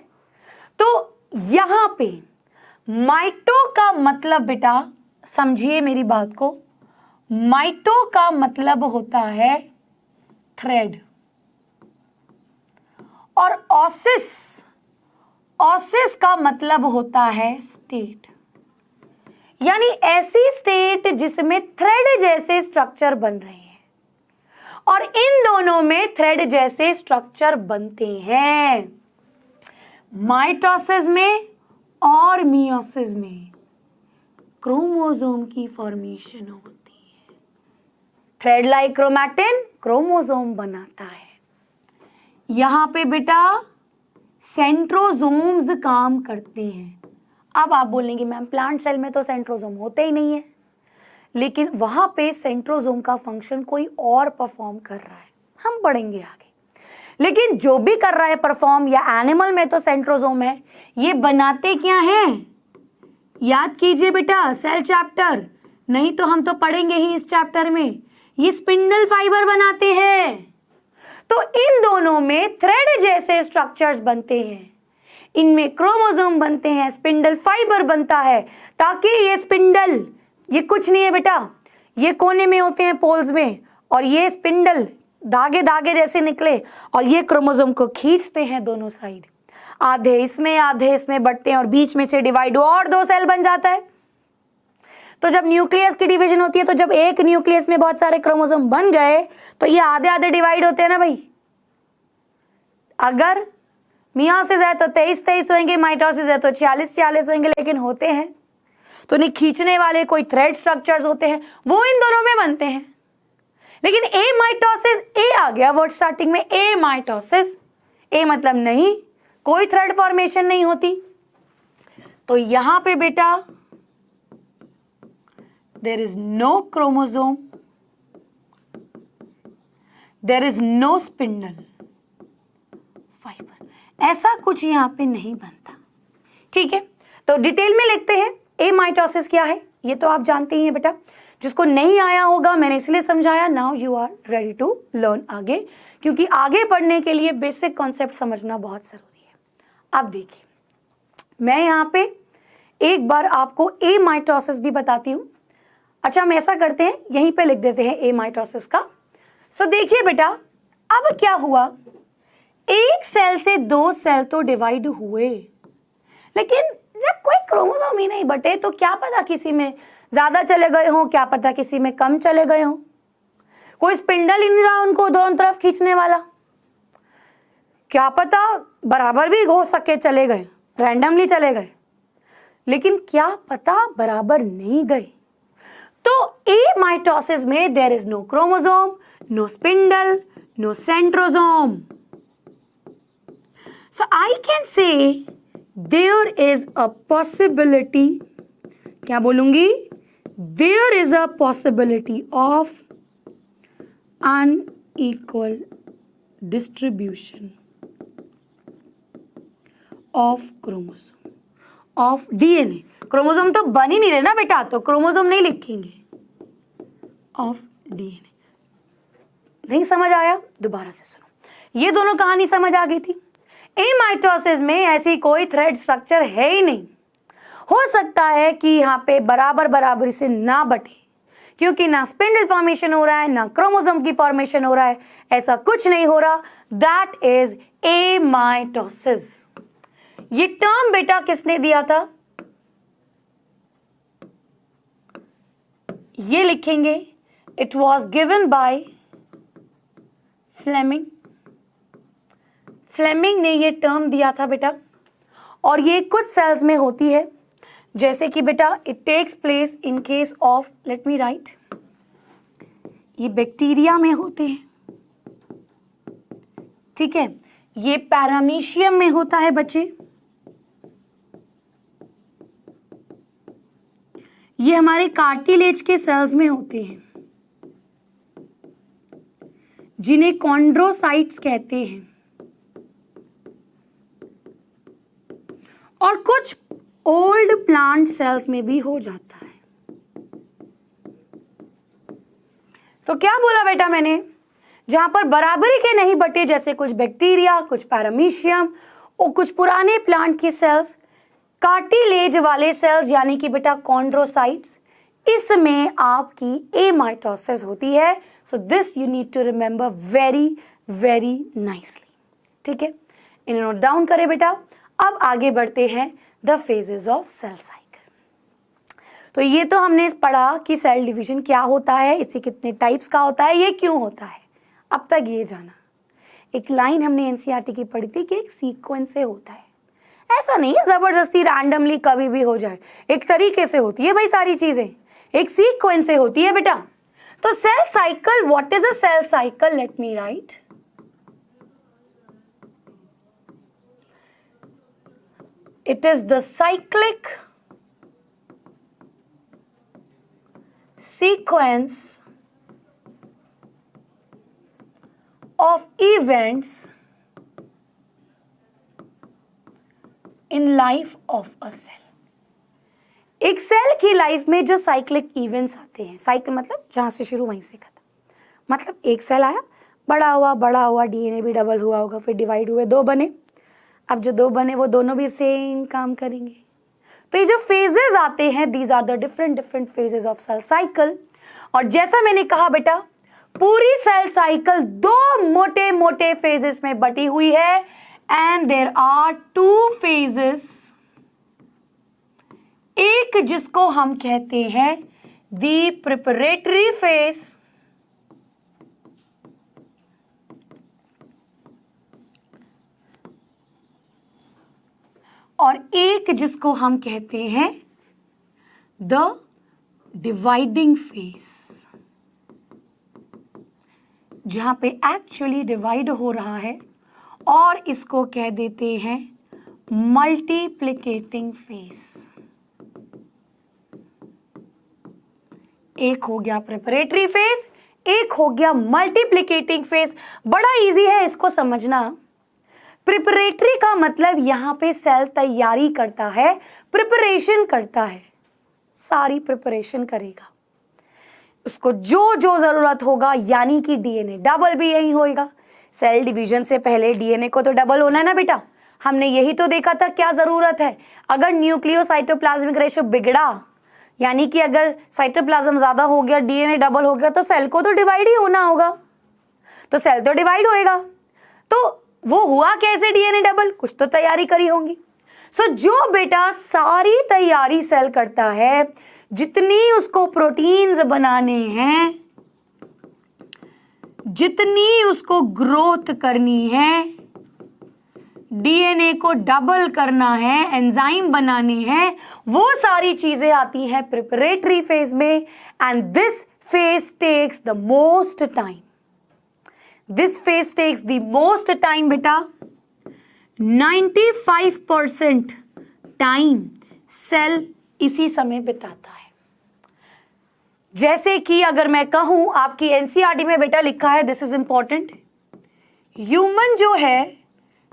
तो यहां पे माइटो का मतलब बेटा समझिए मेरी बात को, माइटो का मतलब होता है थ्रेड, और ऑसिस का मतलब होता है स्टेट, यानी ऐसी स्टेट जिसमें थ्रेड जैसे स्ट्रक्चर बन रहे हैं, और इन दोनों में थ्रेड जैसे स्ट्रक्चर बनते हैं। माइटोसिस में और मियोसिस में क्रोमोसोम की फॉर्मेशन होती है, थ्रेड लाइक क्रोमैटिन क्रोमोसोम बनाता है। यहां पे बेटा सेंट्रोसोम्स काम करते हैं। अब आप बोलेंगे मैम प्लांट सेल में तो सेंट्रोसोम होते ही नहीं है, लेकिन वहां पे सेंट्रोसोम का फंक्शन कोई और परफॉर्म कर रहा है, हम पढ़ेंगे आगे। लेकिन जो भी कर रहा है परफॉर्म, या एनिमल में तो सेंट्रोसोम है, ये बनाते क्या हैं? याद कीजिए बेटा सेल चैप्टर, नहीं तो हम तो पढ़ेंगे ही इस चैप्टर में। ये स्पिंडल फाइबर बनाते हैं। तो इन दोनों में थ्रेड जैसे स्ट्रक्चर्स बनते हैं, इनमें क्रोमोसोम बनते हैं, स्पिंडल फाइबर बनता है, ताकि ये स्पिंडल, ये कुछ नहीं है बेटा, ये कोने में होते हैं पोल्स में, और ये स्पिंडल धागे धागे जैसे निकले और ये क्रोमोसोम को खींचते हैं दोनों साइड, आधे इसमें बढ़ते हैं और बीच में से डिवाइड और 2 सेल बन जाता है। तो जब न्यूक्लियस की डिवीजन होती है, तो जब एक न्यूक्लियस में बहुत सारे क्रोमोसोम बन गए तो ये आधे आधे डिवाइड होते हैं ना भाई। अगर मियोसिस है तो 23 होंगे, माइटोसिस है तो 46 होंगे, लेकिन होते हैं तो नहीं खींचने वाले कोई थ्रेड स्ट्रक्चर्स होते हैं, वो इन दोनों में बनते हैं। लेकिन ए माइटोसिस, ए आ गया वर्ड स्टार्टिंग में, ए माइटोसिस, ए मतलब नहीं, कोई थ्रेड फॉर्मेशन नहीं होती। तो यहां पे बेटा there is no chromosome, there is no spindle fibre, ऐसा कुछ यहां पे नहीं बनता। ठीक है, तो डिटेल में लिखते हैं ए माइटोसिस क्या है, ये तो आप जानते ही हैं बेटा। जिसको नहीं आया होगा मैंने इसलिए समझाया, now you are ready to learn आगे, क्योंकि आगे पढ़ने के लिए बेसिक कॉन्सेप्ट समझना बहुत जरूरी है। अब देखिए, मैं यहाँ पे एक बार आपको ए माइटोसिस भी बताती हूँ। अच्छा, हम ऐसा करते हैं, यहीं पे लिख देते हैं ए माइटोसिस का। सो देखिए बेटा, अब क्या हुआ, एक सेल से 2 सेल तो डिवाइड हुए, लेकिन जब कोई क्रोमोसोम ही नहीं बटे तो क्या पता किसी में ज्यादा चले गए हों, क्या पता किसी में कम चले गए हों, कोई स्पिंडल ही नहीं रहा उनको दोनों तरफ खींचने वाला, क्या पता बराबर भी हो सके चले गए, रैंडमली चले गए, लेकिन क्या पता बराबर नहीं गए। तो ए माइटोसिस में there is no chromosome, no spindle, no centrosome. So I can say there is a possibility, क्या बोलूंगी, there is a possibility of unequal distribution of chromosome of DNA। Chromosome तो बन ही नहीं रहे ना बेटा, तो क्रोमोसोम नहीं लिखेंगे, of DNA। नहीं समझ आया, दोबारा से सुनो, ये दोनों कहानी समझ आ गई थी। ए माइटोसिस में ऐसी कोई थ्रेड स्ट्रक्चर है ही नहीं। हो सकता है कि यहाँ पे बराबर बराबरी से ना बटे, क्योंकि ना स्पिंडल फॉर्मेशन हो रहा है, ना क्रोमोसोम की फॉर्मेशन हो रहा है, ऐसा कुछ नहीं हो रहा। That is amitosis. ये टर्म बेटा किसने दिया था, ये लिखेंगे, it was given by Fleming. Fleming ने ये टर्म दिया था बेटा, और ये कुछ सेल्स में होती है, जैसे कि बेटा it takes place in case of, let me write, ये बैक्टीरिया में होते हैं, ठीक है, ये पैरामीशियम में होता है बच्चे, ये हमारे कार्टिलेज के सेल्स में होते हैं जिन्हें कॉन्ड्रोसाइट्स कहते हैं, और कुछ ओल्ड प्लांट सेल्स में भी हो जाता है। तो क्या बोला बेटा मैंने, जहां पर बराबरी के नहीं बटे, जैसे कुछ बैक्टीरिया, कुछ पैरामीशियम और कुछ पुराने प्लांट की सेल्स, कार्टिलेज वाले सेल्स यानी कि बेटा कॉन्ड्रोसाइट्स, इसमें आपकी ए माइटोसिस होती है। So this you need to remember very very nicely, ठीक है, इन्हें नोट डाउन करें बेटा। अब आगे बढ़ते हैं the phases of cell cycle. तो ये तो हमने पढ़ा कि सेल डिवीजन क्या होता है, इससे कितने टाइप्स का होता है, ये क्यों होता है, अब तक ये जाना। एक लाइन हमने एनसीईआरटी की पढ़ी थी कि एक सीक्वेंस से होता है, ऐसा नहीं जबरदस्ती रैंडमली कभी भी हो जाए, एक तरीके से होती है भाई, सारी चीजें एक सीक्वेंस से होती है बेटा। तो cell cycle, what is a cell cycle, let me write, it is the cyclic sequence of events in life of a cell। एक सेल की लाइफ में जो साइक्लिक इवेंट्स आते हैं, साइकिल मतलब जहां से शुरू वहीं से खत्म, मतलब एक सेल आया, बड़ा हुआ, डीएनए भी डबल हुआ होगा, फिर डिवाइड हुए, 2 बने, अब जो 2 बने वो दोनों भी सेम काम करेंगे। तो ये जो फेजेस आते हैं, these are the different phases of cell cycle. और जैसा मैंने कहा बेटा, पूरी सेल साइकिल दो मोटे मोटे फेजेस में बटी हुई है and there are two phases. एक जिसको हम कहते हैं दी प्रिपरेटरी फेज और एक जिसको हम कहते हैं द डिवाइडिंग फेज, जहां पे एक्चुअली डिवाइड हो रहा है, और इसको कह देते हैं मल्टीप्लिकेटिंग फेज। एक हो गया प्रिपरेटरी फेज, एक हो गया मल्टीप्लिकेटिंग फेज। बड़ा इजी है इसको समझना। प्रिपरेटरी का मतलब यहां पे सेल तैयारी करता है, प्रिपरेशन करता है, सारी प्रिपरेशन करेगा, उसको जो जो जरूरत होगा, यानी कि डीएनए डबल भी यही होएगा। सेल डिवीजन से पहले डीएनए को तो डबल होना है ना बेटा, हमने यही तो देखा था क्या जरूरत है। अगर न्यूक्लियोसाइटोप्लाज्मिक रेशियो बिगड़ा, यानी कि अगर साइटोप्लाज्म ज्यादा हो गया, डीएनए डबल हो गया, तो सेल को तो डिवाइड ही होना होगा, तो सेल तो डिवाइड होएगा। तो वो हुआ कैसे डीएनए डबल? कुछ तो तैयारी करी होंगी। सो जो बेटा सारी तैयारी सेल करता है, जितनी उसको प्रोटीन्स बनाने हैं, जितनी उसको ग्रोथ करनी है, डीएनए को डबल करना है, एंजाइम बनानी है, वो सारी चीजें आती हैं प्रिपरेटरी फेज में। And this phase takes the most time. This phase takes the most time बेटा। 95% टाइम सेल इसी समय बिताता है। जैसे कि अगर मैं कहूं, आपकी एनसीईआरटी में बेटा लिखा है, दिस इज इंपॉर्टेंट, ह्यूमन जो है,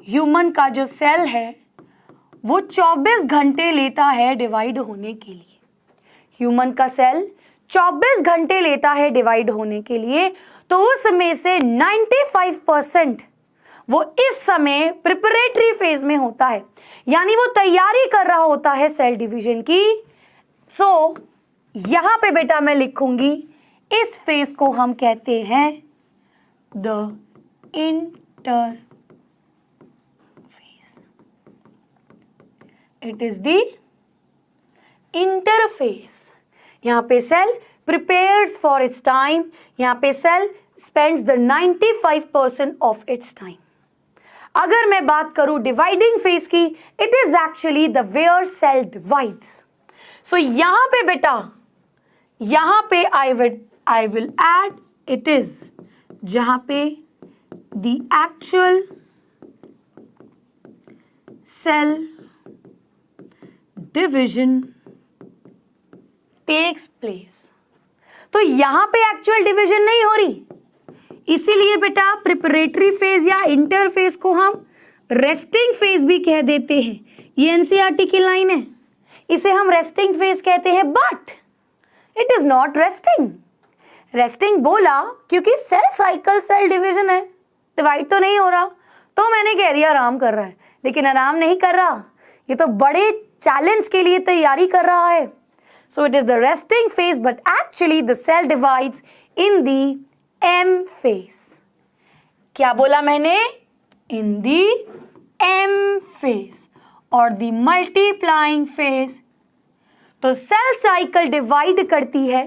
ह्यूमन का जो सेल है वो 24 घंटे लेता है डिवाइड होने के लिए। ह्यूमन का सेल 24 घंटे लेता है डिवाइड होने के लिए, तो उसमें से 95% वो इस समय प्रिपरेटरी फेज में होता है, यानी वो तैयारी कर रहा होता है सेल डिवीजन की। सो यहां पे बेटा मैं लिखूंगी, इस फेज को हम कहते हैं the inter phase. It is the interface. यहां पे cell prepares for its time, यहां पे cell spends the 95% of its time. अगर मैं बात करूं डिवाइडिंग फेज की, it is actually the where cell divides. So यहां पे बेटा, यहां पे I will add it is, जहां पे the actual cell division takes place. तो यहां पे एक्चुअल डिवीजन नहीं हो रही, इसीलिए बेटा प्रिपरेटरी फेज या इंटरफेज को हम रेस्टिंग फेज भी कह देते हैं। ये एनसीईआरटी की लाइन है, इसे हम रेस्टिंग फेज कहते हैं, but it is not resting. Resting बोला क्योंकि सेल साइकिल सेल डिवीजन है, डिवाइड तो नहीं हो रहा, तो मैंने कह दिया आराम कर रहा है, लेकिन आराम नहीं कर रहा, ये तो बड़े चैलेंज के लिए तैयारी कर रहा है। So it is the resting phase, but actually the cell divides in the M phase. क्या बोला मैंने? In the M phase और the multiplying phase. तो सेल साइकिल डिवाइड करती है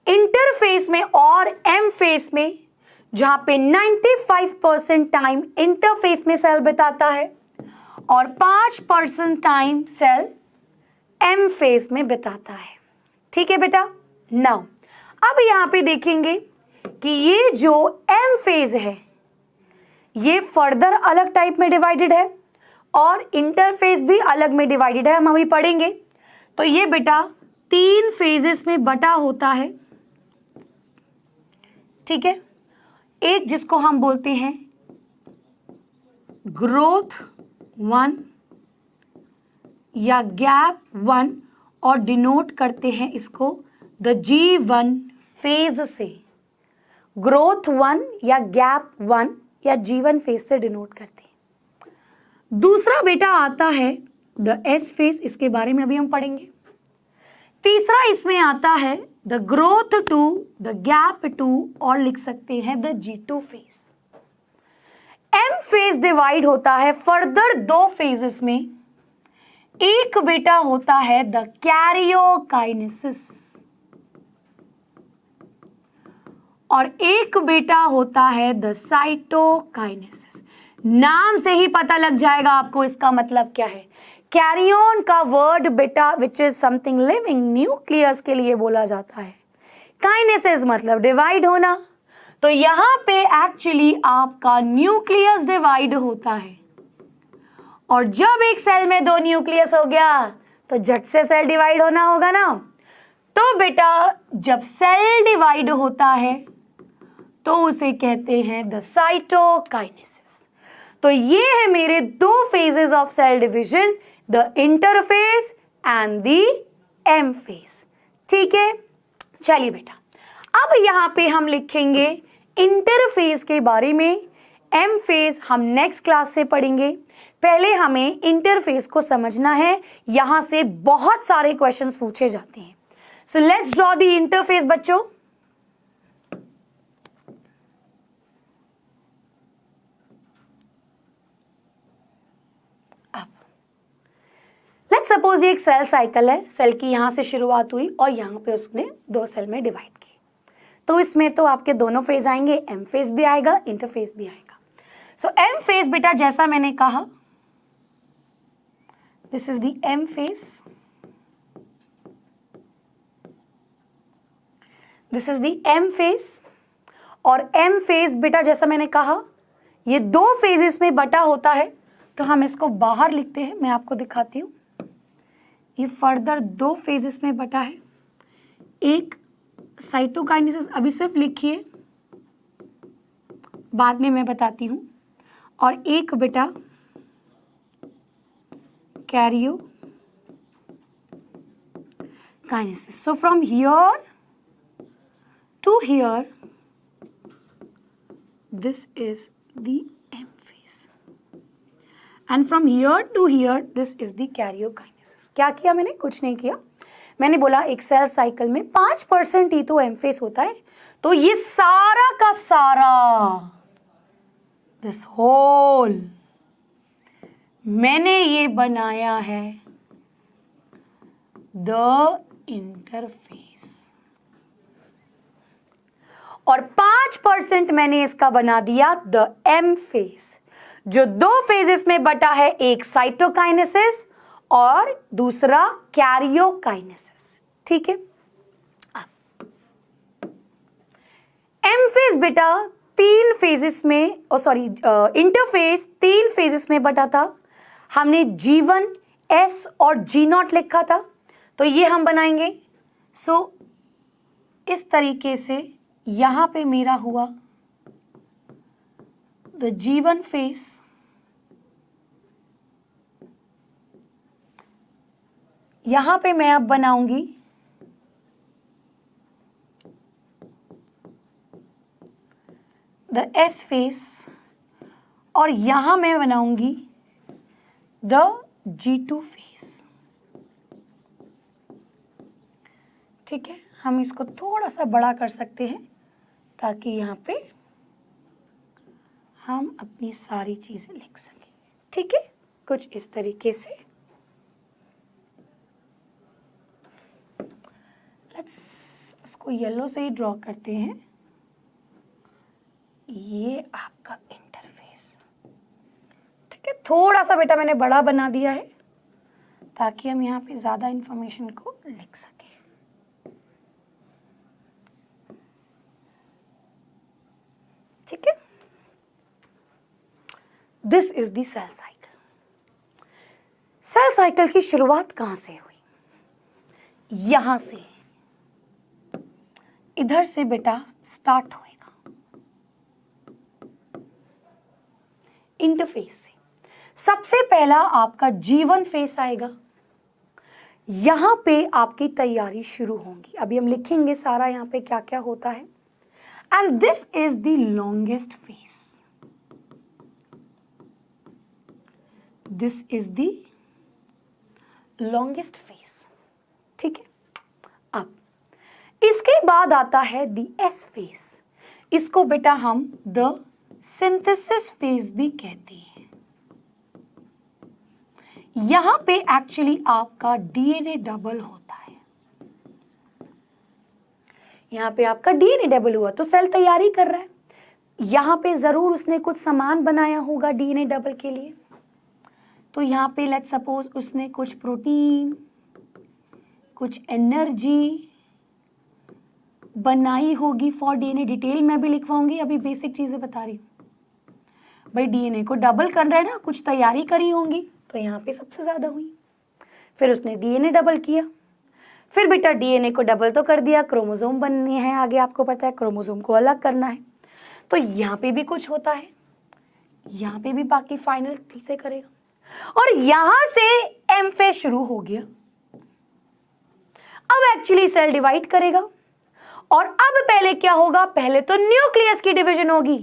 इंटरफेस में और एम फेस में, जहां पे 95% टाइम इंटरफेस में सेल बिताता है और 5% टाइम सेल एम फेज में बिताता है। ठीक है बेटा। नाउ अब यहां पे देखेंगे कि ये जो एम फेज है ये फर्दर अलग टाइप में डिवाइडेड है और इंटरफेस भी अलग में डिवाइडेड है, हम अभी पढ़ेंगे। तो ये बेटा 3 फेजेस में बटा होता है। ठीक है, एक जिसको हम बोलते हैं ग्रोथ 1 या गैप 1 और डिनोट करते हैं इसको द G1 फेज से। ग्रोथ 1 या गैप 1 या G1 फेज से डिनोट करते हैं। दूसरा बेटा आता है द S फेज, इसके बारे में अभी हम पढ़ेंगे। तीसरा इसमें आता है the growth two, the gap two, और लिख सकते हैं the G2 phase. M phase divide होता है फर्दर दो फेजेस में। एक बेटा होता है द कैरियोकाइनेसिस और एक बेटा होता है द साइटोकाइनेसिस। नाम से ही पता लग जाएगा आपको इसका मतलब क्या है। कैरियन का वर्ड बेटा which is something living, nucleus के लिए बोला जाता है। काइनेसिस मतलब डिवाइड होना, तो यहां पे एक्चुअली आपका न्यूक्लियस डिवाइड होता है। और जब एक सेल में दो न्यूक्लियस हो गया तो झट से सेल डिवाइड होना होगा ना। तो बेटा जब सेल डिवाइड होता है तो उसे कहते हैं द साइटोकाइनेसिस। तो ये है मेरे दो phases of cell division, the interphase and the M phase. ठीक है, चलिए बेटा अब यहां पे हम लिखेंगे इंटरफेज के बारे में। एम फेज हम नेक्स्ट क्लास से पढ़ेंगे। पहले हमें इंटरफेज को समझना है, यहां से बहुत सारे क्वेश्चंस पूछे जाते हैं। So let's draw the interface बच्चों। लेट्स सपोज ये एक सेल साइकिल है, सेल की यहां से शुरुआत हुई और यहां पे उसने दो सेल में डिवाइड की। तो इसमें तो आपके दोनों फेज आएंगे, एम फेज भी आएगा, इंटरफेज भी आएगा। सो एम फेज बेटा जैसा मैंने कहा, this is the M phase, this is the M phase. और एम फेज बेटा जैसा मैंने कहा ये दो फेजेस में बटा होता है, तो हम इसको बाहर लिखते हैं, मैं आपको दिखाती हूं। ये फर्दर दो फेजेस में बटा है। एक साइटोकाइनेसिस अभी सिर्फ लिखिए, बाद में मैं बताती हूं। और एक बेटा karyokinesis. So from here to here this is the M phase and from here to here this is the karyokinesis. क्या किया मैंने? कुछ नहीं किया। मैंने बोला एक सेल साइकिल में 5% ही तो एम फेज होता है, तो ये सारा का सारा दिस होल मैंने ये बनाया है द इंटरफेस। और 5% मैंने इसका बना दिया द एम फेज, जो दो फेजेस में बटा है, एक साइटोकाइनेसिस और दूसरा कैरियोकाइनेसिस। ठीक है, एम फेज बेटा तीन फेजेस में, इंटरफेस तीन फेजेस में बटा था। हमने G1, S और G0 लिखा था, तो ये हम बनाएंगे। सो इस तरीके से यहां पे मेरा हुआ द G1 फेज, यहां पे मैं अब बनाऊंगी द S फेज और यहां मैं बनाऊंगी द G2 फेज। ठीक है, हम इसको थोड़ा सा बड़ा कर सकते हैं ताकि यहाँ पे हम अपनी सारी चीजें लिख सकें। ठीक है, कुछ इस तरीके से। लेट्स इसको येलो से ही ड्रॉ करते हैं। ये आपका इंटरफेस। ठीक है, थोड़ा सा बेटा मैंने बड़ा बना दिया है ताकि हम यहाँ पे ज्यादा इंफॉर्मेशन को लिख सकें। ठीक है, this is the cell cycle. Cell cycle की शुरुआत कहां से हुई? यहां से, इधर से बेटा स्टार्ट होएगा इंटरफेस से। सबसे पहला आपका G1 फेस आएगा, यहां पे आपकी तैयारी शुरू होगी। अभी हम लिखेंगे सारा यहां पे क्या क्या होता है। And this is the longest face, this is the longest face. ठीक है, अब इसके बाद आता है द एस फेज, इसको बेटा हम द सिंथेसिस फेज भी कहते हैं। यहां पे एक्चुअली आपका डीएनए डबल होता है, यहां पे आपका डीएनए डबल हुआ तो सेल तैयारी कर रहा है, यहां पे जरूर उसने कुछ सामान बनाया होगा डीएनए डबल के लिए। तो यहां पे लेट्स सपोज उसने कुछ प्रोटीन, कुछ एनर्जी बनाई होगी फॉर डीएनए। डिटेल मैं भी लिखवाऊंगी, अभी बेसिक चीजें बता रही हूं। भाई डीएनए को डबल कर रहे हैं ना, कुछ तैयारी करी होंगी, तो यहाँ पे सबसे ज्यादा हुई। फिर उसने डीएनए डबल किया, फिर बेटा डीएनए को डबल तो कर दिया, क्रोमोसोम बनने हैं आगे, आपको पता है क्रोमोसोम को अलग करना है, तो यहाँ पे भी कुछ होता है, यहाँ पे भी बाकी फाइनल से करेगा, और यहां से एम फेज शुरू हो गया। अब एक्चुअली सेल डिवाइड करेगा, और अब पहले क्या होगा, पहले तो न्यूक्लियस की डिवीजन होगी।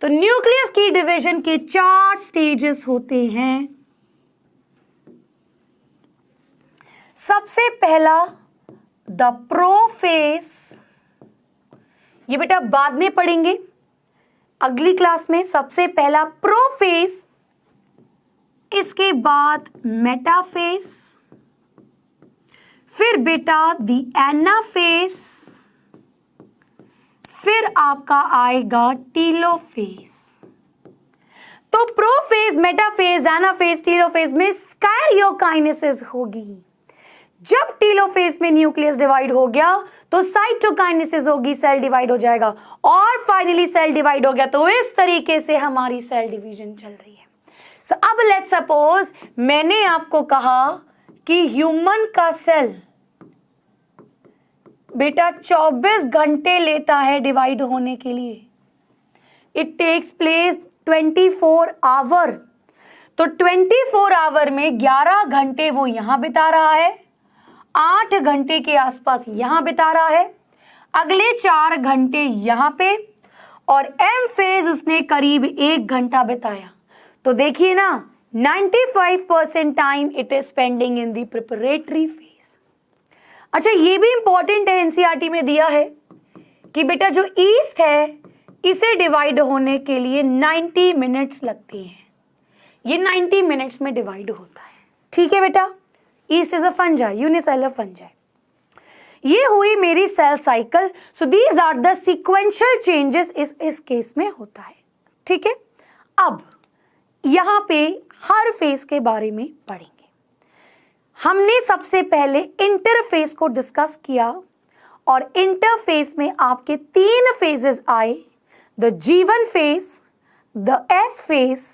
तो न्यूक्लियस की डिवीजन के 4 स्टेजेस होते हैं। सबसे पहला द प्रोफेज, ये बेटा बाद में पढ़ेंगे अगली क्लास में। सबसे पहला प्रोफेज, इसके बाद मेटाफेज, फिर बेटा द एनाफेज, फिर आपका आएगा टीलोफेज। तो प्रोफेज, मेटाफेज, एनाफेज, टीलोफेज में कैरियोकाइनेसिस होगी। जब टीलोफेज में न्यूक्लियस डिवाइड हो गया तो साइटोकाइनेसिस होगी, सेल डिवाइड हो जाएगा, और फाइनली सेल डिवाइड हो गया। तो इस तरीके से हमारी सेल डिवीजन चल रही है। सो अब लेट्स सपोज मैंने आपको कहा कि ह्यूमन का सेल बेटा 24 घंटे लेता है डिवाइड होने के लिए। It takes place 24 hour. तो 24 आवर में 11 घंटे वो यहां बिता रहा है, 8 घंटे के आसपास यहां बिता रहा है, अगले 4 घंटे यहां पे, और एम फेज उसने करीब 1 घंटा बिताया। तो देखिए ना, 95% time it is spending in the preparatory phase. अच्छा, ये भी इंपॉर्टेंट है, एनसीईआरटी में दिया है कि बेटा जो ईस्ट है इसे डिवाइड होने के लिए 90 मिनट्स लगते हैं। ये 90 मिनट्स में डिवाइड होता है। ठीक है बेटा, yeast is a fungi, unicellular fungi. ये हुई मेरी cell cycle. So these are the sequential changes इस केस में होता है। ठीक है, अब यहां पे हर फेज के बारे में पढ़ेंगे। हमने सबसे पहले इंटरफेस को डिस्कस किया, और इंटरफेस में आपके 3 फेजेस आए, the G1 phase, the S phase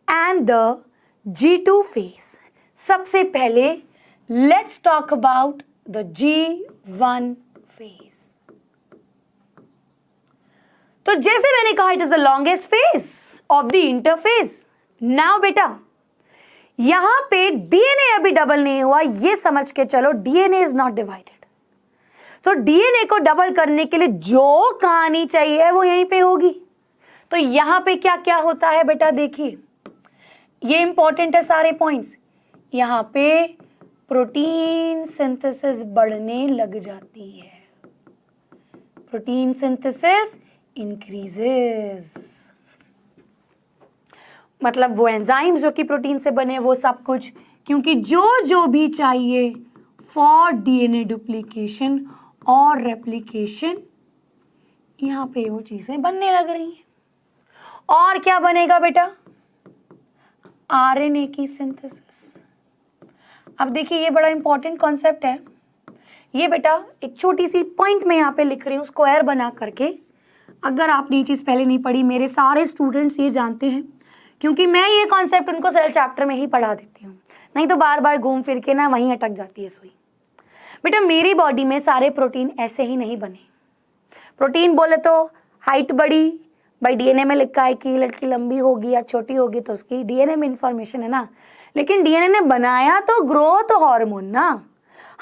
and the G2 phase. सबसे पहले let's talk about the G1 phase. तो जैसे मैंने कहा, it is the longest phase of the interphase. Now बेटा यहां पे डीएनए अभी डबल नहीं हुआ, ये समझ के चलो डीएनए इज नॉट डिवाइडेड। तो डीएनए को डबल करने के लिए जो कहानी चाहिए वो यहीं पे होगी। तो यहां पे क्या क्या होता है बेटा, देखिए ये इंपॉर्टेंट है सारे पॉइंट्स। यहां पे प्रोटीन सिंथेसिस बढ़ने लग जाती है, प्रोटीन सिंथेसिस इंक्रीजेस, मतलब वो एंजाइम्स जो कि प्रोटीन से बने वो सब कुछ, क्योंकि जो भी चाहिए फॉर डीएनए डुप्लीकेशन और रेप्लिकेशन, यहाँ पे वो चीजें बनने लग रही हैं। और क्या बनेगा बेटा, आरएनए की सिंथेसिस। अब देखिए ये बड़ा इंपॉर्टेंट कॉन्सेप्ट है। ये बेटा एक छोटी सी पॉइंट में यहाँ पे लिख रही हूँ स्क्वायर बना करके। अगर आपने ये चीज़ पहले नहीं पढ़ी, मेरे सारे स्टूडेंट्स ये जानते हैं, क्योंकि मैं ये कॉन्सेप्ट उनको सेल चैप्टर में ही पढ़ा देती हूँ, नहीं तो बार बार घूम फिर के ना वहीं अटक जाती है सुई। बेटा मेरी बॉडी में सारे प्रोटीन ऐसे ही नहीं बने। प्रोटीन बोले तो हाइट बढ़ी, भाई डीएनए में लिखा है कि लड़की लंबी होगी या छोटी होगी तो उसकी डीएनए में इंफॉर्मेशन है ना, लेकिन डीएनए ने बनाया तो ग्रोथ हार्मोन ना।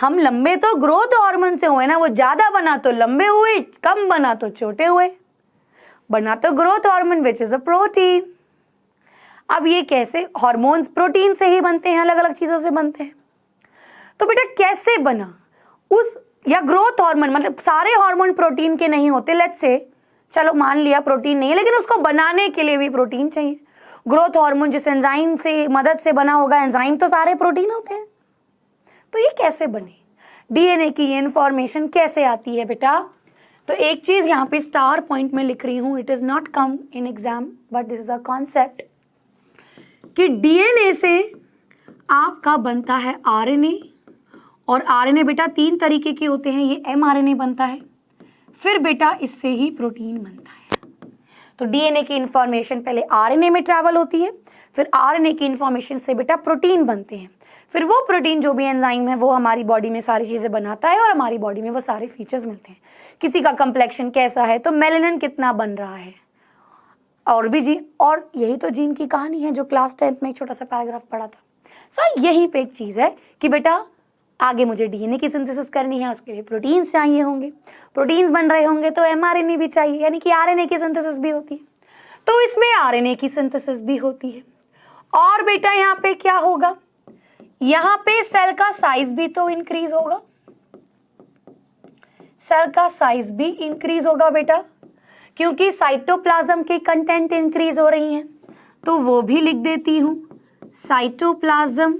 हम लंबे तो ग्रोथ हार्मोन से हुए ना, वो ज्यादा बना तो लंबे हुए, कम बना तो छोटे हुए, बना तो growth hormone which is a protein. अब ये कैसे, हार्मोन्स प्रोटीन से ही बनते हैं, अलग अलग चीजों से बनते हैं। तो बेटा कैसे बना, उस या ग्रोथ हार्मोन, मतलब सारे हार्मोन प्रोटीन के नहीं होते, लेट्स से चलो मान लिया प्रोटीन नहीं है, लेकिन उसको बनाने के लिए भी प्रोटीन चाहिए। ग्रोथ हार्मोन जिस एंजाइम से मदद से बना होगा, एंजाइम तो सारे प्रोटीन होते हैं, तो ये कैसे बने, डीएनए की ये इंफॉर्मेशन कैसे आती है बेटा? तो एक चीज यहाँ पे स्टार पॉइंट में लिख रही हूं, it is not come in exam but this is a concept, कि डीएनए से आपका बनता है आरएनए, और आरएनए बेटा 3 तरीके के होते हैं, ये एमआरएनए बनता है, फिर बेटा इससे ही प्रोटीन बनता है। तो डीएनए की इंफॉर्मेशन पहले आरएनए में ट्रैवल होती है, फिर आरएनए की इंफॉर्मेशन से बेटा प्रोटीन बनते हैं, फिर वो प्रोटीन जो भी एंजाइम है वो हमारी बॉडी में सारी चीज़ें बनाता है और हमारी बॉडी में वो सारे फीचर्स मिलते हैं। किसी का कंप्लेक्शन कैसा है, तो मेलानिन कितना बन रहा है, और भी जी, और यही तो जीन की कहानी है जो क्लास 10th में एक छोटा सा पैराग्राफ पढ़ा था। सर यहीं पे एक चीज़ है कि बेटा आगे मुझे डीएनए की सिंथेसिस करनी है, उसके लिए प्रोटीन्स चाहिए होंगे, प्रोटीन्स बन रहे होंगे तो एमआरएनए भी चाहिए, यानी कि आरएनए की सिंथेसिस भी होती है, तो इसमें आरएनए की सिंथेसिस भी होती है। और बेटा यहाँ पे क्या होगा, यहाँ पे सेल का साइज भी तो इंक्रीज होगा, सेल का साइज भी इंक्रीज होगा बेटा, क्योंकि साइटोप्लाज्म की कंटेंट इंक्रीज हो रही हैं, तो वो भी लिख देती हूं, साइटोप्लाज्म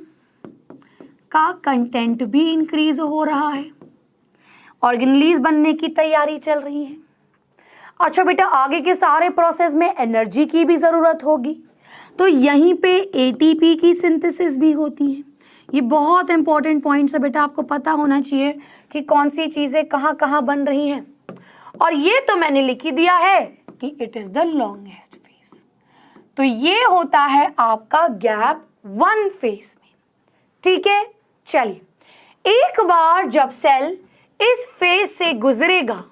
का कंटेंट भी इंक्रीज हो रहा है, ऑर्गेनेलीज बनने की तैयारी चल रही है। अच्छा बेटा आगे के सारे प्रोसेस में एनर्जी की भी जरूरत होगी, तो यहीं पे एटीपी की सिंथेसिस भी होती है। ये बहुत इंपॉर्टेंट पॉइंट्स है बेटा, आपको पता होना चाहिए कि कौन सी चीजें कहाँ कहाँ बन रही हैं, और ये तो मैंने लिख ही दिया है कि it is the longest phase. तो ये होता है आपका गैप 1 फेज में, ठीक है। चलिए एक बार जब सेल इस फेज से गुजरेगा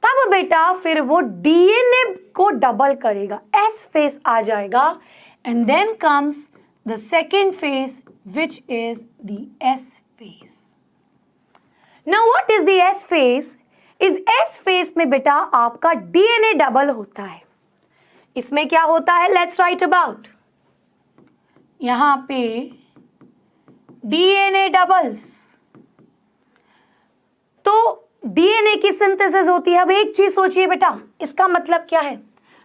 तब बेटा फिर वो डीएनए को डबल करेगा, एस फेज आ जाएगा, and then comes the second phase which is the S phase. Now what is the S phase? इस एस फेज में बेटा आपका डीएनए डबल होता है। इसमें क्या होता है, लेट्स राइट अबाउट, यहां पे डीएनए डबल्स, तो डीएनए की सिंथेसिस होती है। अब एक चीज सोचिए बेटा, इसका मतलब क्या है,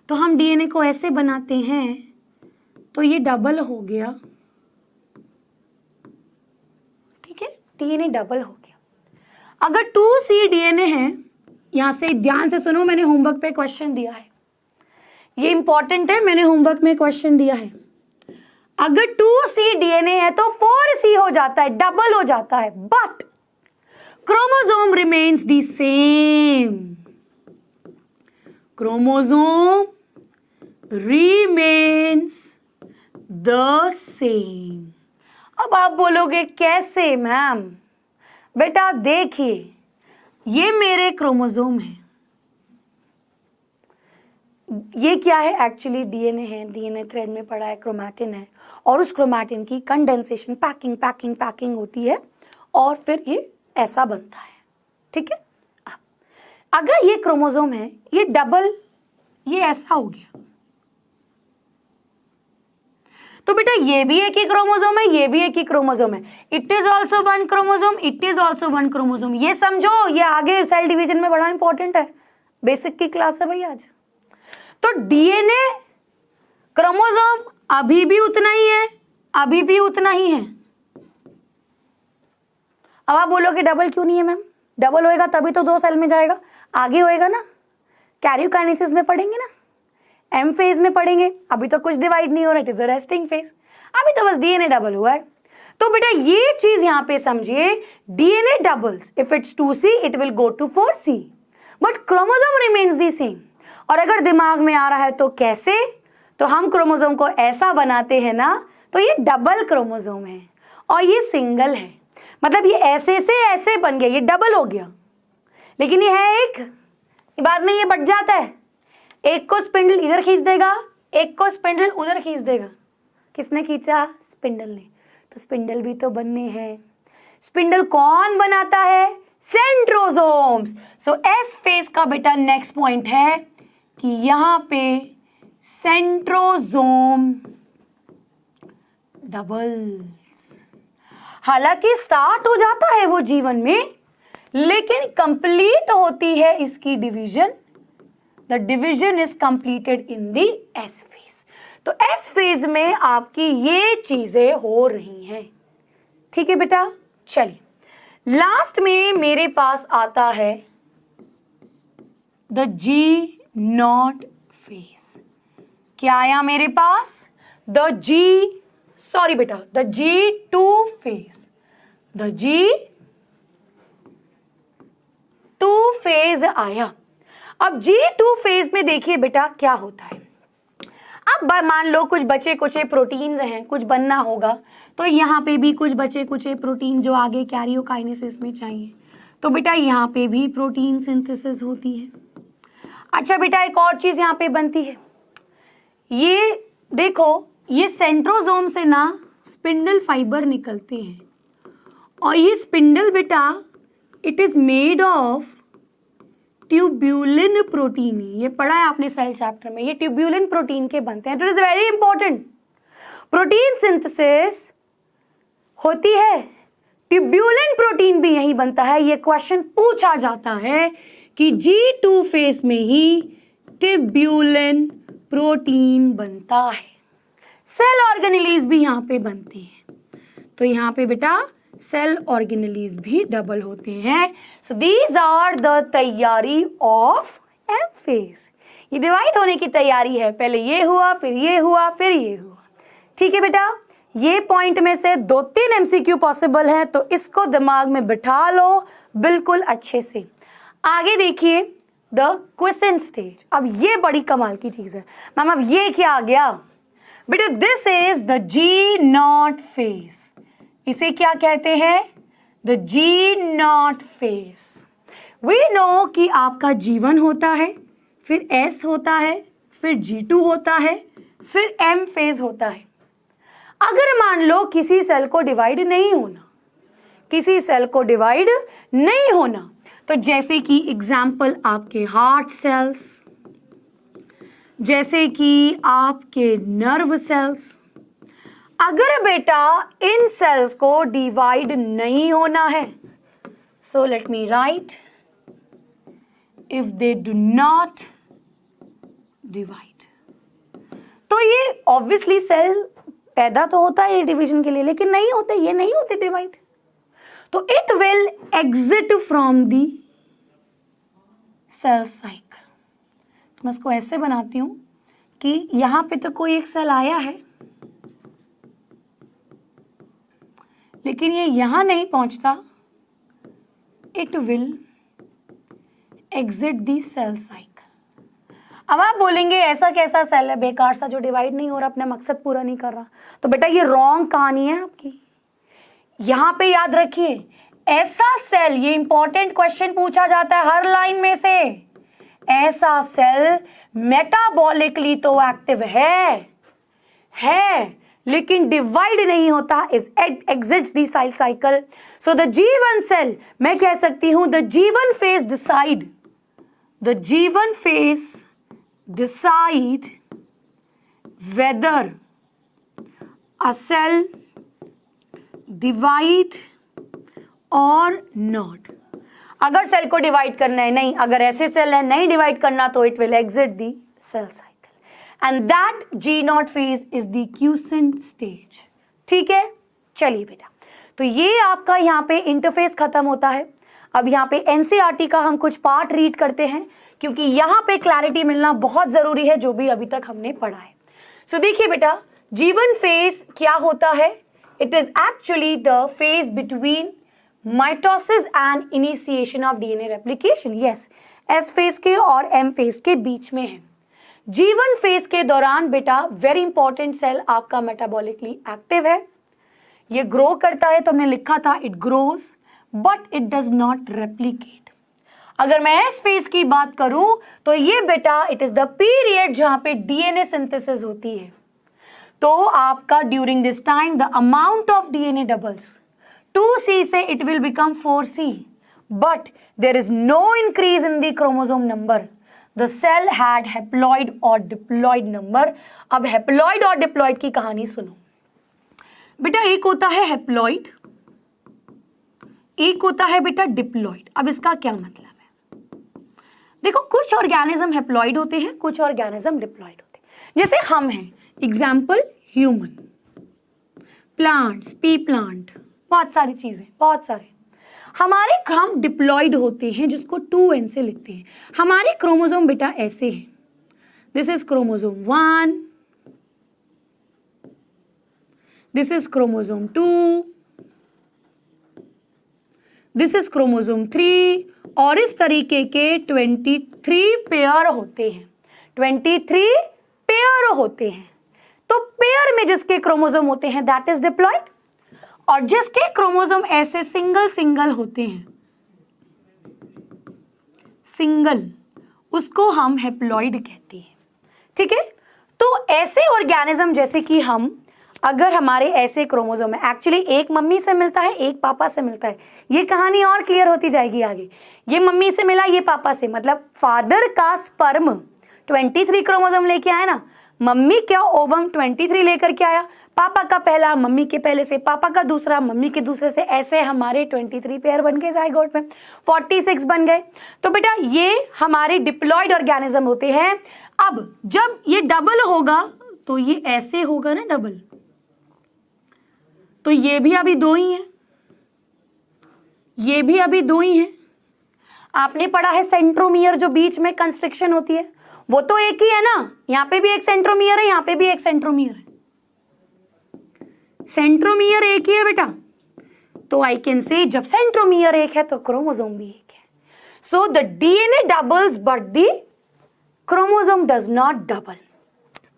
तो हम डीएनए को ऐसे बनाते हैं तो ये डबल हो गया, ठीक है, डीएनए डबल हो गया। अगर 2C डीएनए है, यहां से ध्यान से सुनो, मैंने होमवर्क पे क्वेश्चन दिया है, ये इंपॉर्टेंट है, मैंने होमवर्क में क्वेश्चन दिया है। अगर 2C डीएनए है तो 4C हो जाता है, डबल हो जाता है, but chromosome remains the same, chromosome remains the same. अब आप बोलोगे कैसे मैम? बेटा देखिए, ये मेरे क्रोमोसोम है, ये क्या है, एक्चुअली डीएनए है, डीएनए थ्रेड में पड़ा है, क्रोमैटिन है, और उस क्रोमैटिन की कंडेंसेशन, पैकिंग होती है, और फिर ये ऐसा बनता है, ठीक है। अगर ये क्रोमोसोम है, ये डबल, ये ऐसा हो गया, तो बेटा ये भी एक ही क्रोमोसोम है, ये भी एक ही क्रोमोसोम है, it is also 1 chromosome, it is also 1 chromosome. ये समझो, ये आगे सेल डिवीजन में बड़ा इंपॉर्टेंट है, बेसिक की क्लास है भाई आज। तो डीएनए क्रोमोसोम अभी भी उतना ही है, अभी भी उतना ही है। अब आप बोलोगे डबल क्यों नहीं है मैम? डबल होएगा तभी तो 2 सेल में जाएगा, आगे होएगा ना, कैरियोकाइनेसिस में पढ़ेंगे ना, एम फेज में पढ़ेंगे, अभी तो कुछ डिवाइड नहीं हो रहा, it is a resting phase, अभी तो बस डीएनए डबल हुआ है। तो बेटा ये चीज यहां पे समझिए, DNA doubles, if it's 2C it will go to 4C, but chromosome remains the same. और अगर दिमाग में आ रहा है तो कैसे, तो हम क्रोमोसोम को ऐसा बनाते हैं ना, तो ये डबल क्रोमोसोम है और ये सिंगल है, मतलब ये ऐसे से ऐसे बन गया, ये डबल हो गया, लेकिन ये है एक, बाद में ये बढ़ जाता है, एक को स्पिंडल इधर खींच देगा, एक को स्पिंडल उधर खींच देगा। किसने खींचा? स्पिंडल ने। तो स्पिंडल भी तो बनने हैं। स्पिंडल कौन बनाता है? सेंट्रोसोम्स। सो एस फेज का बेटा नेक्स्ट पॉइंट है कि यहां पे सेंट्रोसोम डबल्स। हालांकि स्टार्ट हो जाता है वो जीवन में, लेकिन कंप्लीट होती है इसकी division. The division is completed in the S phase. तो एस फेज में आपकी ये चीजें हो रही हैं। ठीक है बेटा, चलिए लास्ट में मेरे पास आता है द जी नॉट फेज। क्या आया मेरे पास? The G two phase. The G two phase आया। अब जी टू फेज में देखिए बेटा क्या होता है। अब मान लो कुछ बचे कुचे प्रोटीन्स हैं, कुछ बनना होगा, तो यहाँ पे भी कुछ बचे कुचे प्रोटीन जो आगे कैरियोकाइनेसिस में चाहिए, तो बेटा यहाँ पे भी प्रोटीन सिंथेसिस होती है। अच्छा बेटा, एक और चीज यहाँ पे बनती है, ये देखो, ये सेंट्रोसोम से ना स्पिंडल फाइबर निकलते हैं, और ये स्पिंडल बेटा it is made of tubulin protein. ये पढ़ा है आपने सेल चैप्टर में, ये ट्यूब्यूलिन प्रोटीन के बनते हैं। तो it is very important, protein synthesis होती है, ट्यूब्यूलिन प्रोटीन भी यही बनता है। ये क्वेश्चन पूछा जाता है कि G2 फेज में ही ट्यूब्यूलिन प्रोटीन बनता है। सेल ऑर्गेनेलीज भी यहाँ पे बनते हैं, तो यहाँ पे बेटा सेल ऑर्गेनेलीज भी डबल होते हैं। सो दीज आर द तैयारी ऑफ एम फेज। ये डिवाइड होने की तैयारी है, पहले ये हुआ, फिर ये हुआ, फिर ये हुआ। ठीक है बेटा, ये पॉइंट में से 2-3 एमसीक्यू पॉसिबल है, तो इसको दिमाग में बिठा लो बिल्कुल अच्छे से। आगे देखिए द क्वेश्चन स्टेज। अब ये बड़ी कमाल की चीज है मैम। अब ये क्या आ गया बेटा? This is the G not phase. इसे क्या कहते हैं? The G not phase. We know कि आपका G1 होता है, फिर S होता है, फिर G2 होता है, फिर M फेज होता है। अगर मान लो किसी सेल को डिवाइड नहीं होना, तो जैसे कि एग्जाम्पल आपके हार्ट सेल्स, जैसे कि आपके नर्व सेल्स, अगर बेटा इन सेल्स को डिवाइड नहीं होना है, so let me right, if they do not divide, तो ये ऑब्वियसली सेल पैदा तो होता है डिवीजन के लिए, लेकिन नहीं होते डिवाइड, तो it will exit from the cell cycle. तो मैं इसको ऐसे बनाती हूं कि यहां पे तो कोई एक सेल आया है, लेकिन ये यहां नहीं पहुंचता, it will exit the cell cycle. अब आप बोलेंगे ऐसा कैसा सेल है बेकार सा जो डिवाइड नहीं हो रहा, अपना मकसद पूरा नहीं कर रहा, तो बेटा ये रॉन्ग कहानी है आपकी। यहां पे याद रखिए, ऐसा सेल, ये इंपॉर्टेंट क्वेश्चन पूछा जाता है हर लाइन में से, ऐसा सेल मेटाबॉलिकली तो एक्टिव है लेकिन डिवाइड नहीं होता, is exits the cell cycle. So the G1 cell, मैं कह सकती हूं the G1 phase decide whether a cell divide or not। अगर सेल को डिवाइड करना है, नहीं, अगर ऐसे सेल है नहीं डिवाइड करना, तो it will exit the cell cycle, and that G0 phase is the quiescent stage. ठीक है, चलिए बेटा, तो ये आपका यहाँ पे इंटरफेस खत्म होता है। अब यहाँ पे एनसीईआरटी का हम कुछ पार्ट रीड करते हैं, क्योंकि यहाँ पे क्लैरिटी मिलना बहुत जरूरी है जो भी अभी तक हमने पढ़ा है। सो देखिए बेटा, G1 फेज क्या होता है? It is actually the phase between mitosis and initiation of DNA replication. Yes, S phase के और एम फेज के बीच में है। G1 फेज के दौरान बेटा वेरी इंपॉर्टेंट सेल आपका मेटाबॉलिकली एक्टिव है, ये ग्रो करता है, तो हमने लिखा था it grows but it does not replicate. अगर मैं एस फेज की बात करूं तो ये बेटा इट इज द पीरियड जहां पे डीएनए सिंथेसिस होती है, तो आपका during this time the amount of DNA doubles, 2C से it will become 4C, but there is no increase in the chromosome number. The cell had haploid और diploid number. अब haploid और diploid की कहानी सुनो बेटा। एक होता है हैप्लॉइड एक होता है बेटा डिप्लॉइड। अब इसका क्या मतलब है? देखो, कुछ ऑर्गेनिज्म हैप्लॉइड होते हैं, कुछ ऑर्गेनिज्म डिप्लॉइड होते हैं। जैसे हम हैं, example human, plants, P plant, बहुत सारी चीजें, बहुत सारे हमारे हम डिप्लॉइड होते हैं, जिसको 2n से लिखते हैं। हमारे क्रोमोसोम बेटा ऐसे हैं, this is chromosome 1, this is chromosome 2, this is chromosome 3, और इस तरीके के 23 पेयर होते हैं, 23 पेयर होते हैं। तो पेयर में जिसके क्रोमोसोम होते हैं दैट इज डिप्लॉइड, और जिसके क्रोमोसोम ऐसे सिंगल सिंगल होते हैं, सिंगल, उसको हम हैप्लॉइड कहते हैं। ठीक है, तो ऐसे ऑर्गेनिज्म जैसे कि हम, अगर हमारे ऐसे क्रोमोसोम है, एक्चुअली एक मम्मी से मिलता है, एक पापा से मिलता है, ये कहानी और क्लियर होती जाएगी आगे। ये मम्मी से मिला, ये पापा से, मतलब फादर का स्पर्म 23 क्रोमोसोम लेके आया ना, मम्मी क्या ओवम 23 लेकर के आया, पापा का पहला मम्मी के पहले से, पापा का दूसरा मम्मी के दूसरे से, ऐसे हमारे 23 पेयर बन गए जाइगोट में, 46 बन गए। तो बेटा ये हमारे डिप्लॉइड ऑर्गेनिज्म होते हैं। अब जब ये डबल होगा तो ये ऐसे होगा ना डबल, तो ये भी अभी 2 ही है, ये भी अभी 2 ही है। आपने पढ़ा है सेंट्रोमियर, जो बीच में कंस्ट्रिक्शन होती है, वो तो एक ही है ना, यहां पे भी एक सेंट्रोमियर है, यहां पे भी एक सेंट्रोमियर है, सेंट्रोमियर एक ही है बेटा। तो आई कैन से जब सेंट्रोमियर एक है तो क्रोमोसोम भी एक है। So the DNA doubles but the chromosome does not double.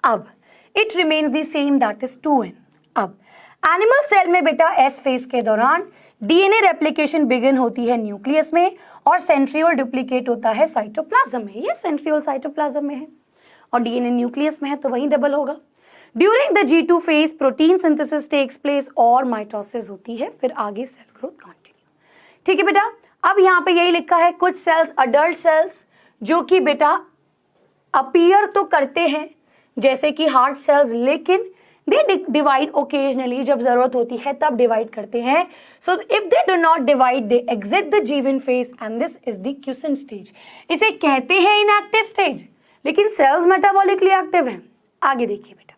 अब it remains the same, that is 2n। अब एनिमल सेल में बेटा एस फेज के दौरान डीएनए रेप्लिकेशन बिगिन होती है न्यूक्लियस में, और सेंट्रियोल डुप्लीकेट होता है साइटोप्लाज्म में। ये सेंट्रियोल साइटोप्लाज्म में है और डीएनए न्यूक्लियस में है, तो वहीं डबल होगा। During the G2 phase protein synthesis takes place और माइटोसिस होती है, फिर आगे सेल ग्रोथ कंटिन्यू। ठीक है बेटा, अब यहाँ पे यही लिखा है, कुछ सेल्स अडल्ट सेल्स जो कि बेटा अपीयर तो करते हैं जैसे कि हार्ट सेल्स, लेकिन दे डिवाइड ओकेजनली, जब जरूरत होती है तब डिवाइड करते हैं। So if they do not divide they exit the जीवन phase and this is the quiescent stage. इसे कहते हैं इनएक्टिव स्टेज, लेकिन सेल्स मेटाबॉलिकली एक्टिव हैं। आगे देखिए बेटा,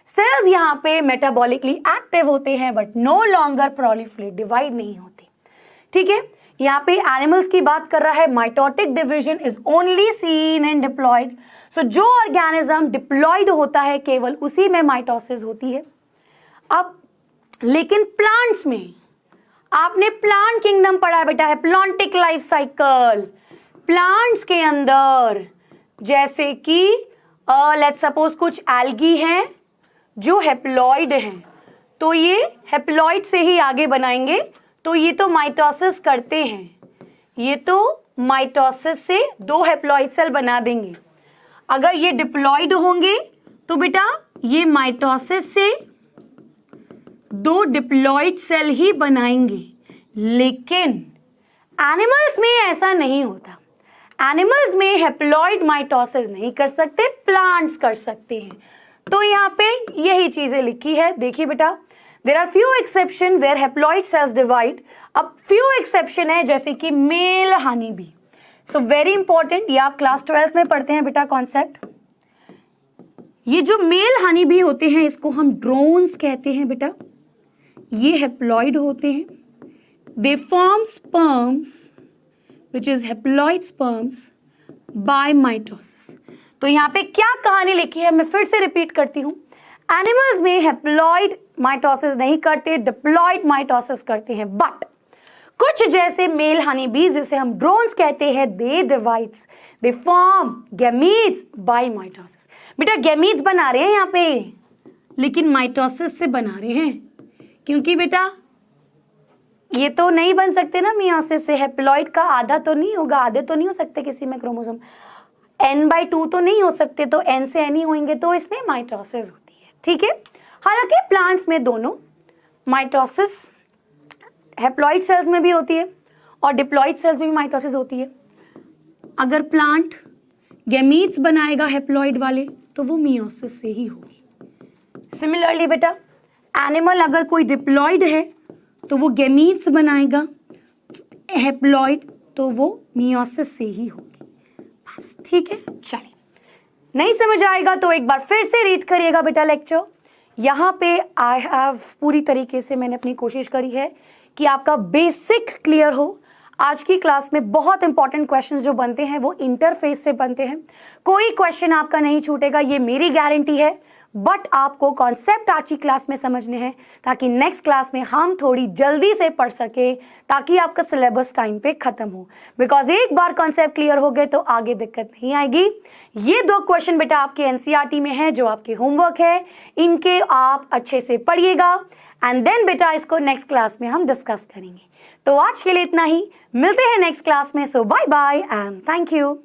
सेल्स यहाँ पे मेटाबॉलिकली एक्टिव होते हैं but no longer proliferate, divide नहीं होते। ठीक है, यहाँ पे एनिमल्स की बात कर रहा है, mitotic division is only seen in diploid. So जो ऑर्गेनिज्म डिप्लॉइड होता है केवल उसी में माइटोसिस होती है। अब लेकिन प्लांट्स में, आपने प्लांट किंगडम पढ़ा है बेटा, है प्लांटिक लाइफ साइकिल। प्लांट्स के अंदर जैसे कि लेट्स सपोज कुछ एल्गी हैं जो हैप्लॉइड हैं, तो ये हैप्लॉइड से ही आगे बनाएंगे, तो ये तो माइटोसिस करते हैं, ये तो माइटोसिस से 2 हैप्लॉइड सेल बना देंगे। अगर ये डिप्लॉइड होंगे तो बेटा ये माइटोसिस से 2 डिप्लॉइड सेल ही बनाएंगे, लेकिन एनिमल्स में ऐसा नहीं होता। एनिमल्स में हैप्लॉइड माइटोसिस नहीं कर सकते, प्लांट्स कर सकते हैं। तो यहाँ पे यही चीजें लिखी है, देखिए बेटा, there are few exception where haploid cells divide. अब फ्यू एक्सेप्शन है जैसे कि male honey bee. So very important, ये आप क्लास 12th में पढ़ते हैं बेटा कॉन्सेप्ट। ये जो मेल हनी बी होते हैं इसको हम ड्रोन्स कहते हैं बेटा, ये हैप्लॉइड होते हैं। They form sperms which is haploid sperms by mitosis. तो यहाँ पे क्या कहानी लिखी है मैं फिर से रिपीट करती हूँ, एनिमल्स में हैप्लॉइड माइटोसिस नहीं करते, डिप्लॉइड माइटोसिस करते हैं। बट कुछ जैसे मेल हनी बीज जिसे हम ड्रोन्स कहते हैं, they divides, they form gametes by mitosis. बेटा गैमीट्स बना रहे हैं यहाँ पे, लेकिन माइटोसिस से बना रहे हैं, क्योंकि बेटा ये तो नहीं बन सकते ना मियोसिस से। हैप्लॉइड का आधा तो नहीं होगा, आधे तो नहीं हो सकते किसी में क्रोमोसोम, n/2 तो नहीं हो सकते, तो n से n ही होंगे, तो इसमें माइटोसिस होती है। ठीक है, हालांकि प्लांट्स में दोनों माइटोसिस हैप्लॉइड सेल्स में भी होती है और डिप्लॉइड सेल्स में भी माइटोसिस होती है। अगर प्लांट गैमीट्स बनाएगा हैप्लॉइड वाले तो वो मियोसिस से ही होगी। सिमिलरली बेटा एनिमल अगर कोई डिप्लॉइड है तो वो गैमीट्स बनाएगा हैप्लॉइड तो वो मियोसिस से ही होगी। बस ठीक है, चलिए। नहीं समझ आएगा तो एक बार फिर से रीड करिएगा बेटा लेक्चर। यहाँ पे आई हैव पूरी तरीके से मैंने अपनी कोशिश करी है कि आपका बेसिक क्लियर हो। आज की क्लास में बहुत इंपॉर्टेंट क्वेश्चंस जो बनते हैं वो इंटरफेस से बनते हैं। कोई क्वेश्चन आपका नहीं छूटेगा, ये मेरी गारंटी है। बट आपको कॉन्सेप्ट आज की क्लास में समझने हैं ताकि नेक्स्ट क्लास में हम थोड़ी जल्दी से पढ़ सके, ताकि आपका सिलेबस टाइम पे खत्म हो। बिकॉज एक बार कॉन्सेप्ट क्लियर हो गए तो आगे दिक्कत नहीं आएगी। ये 2 क्वेश्चन बेटा आपके एनसीईआरटी में है जो आपके होमवर्क है, इनके आप अच्छे से पढ़िएगा एंड देन बेटा इसको नेक्स्ट क्लास में हम डिस्कस करेंगे। तो आज के लिए इतना ही, मिलते हैं नेक्स्ट क्लास में। So bye bye and thank you.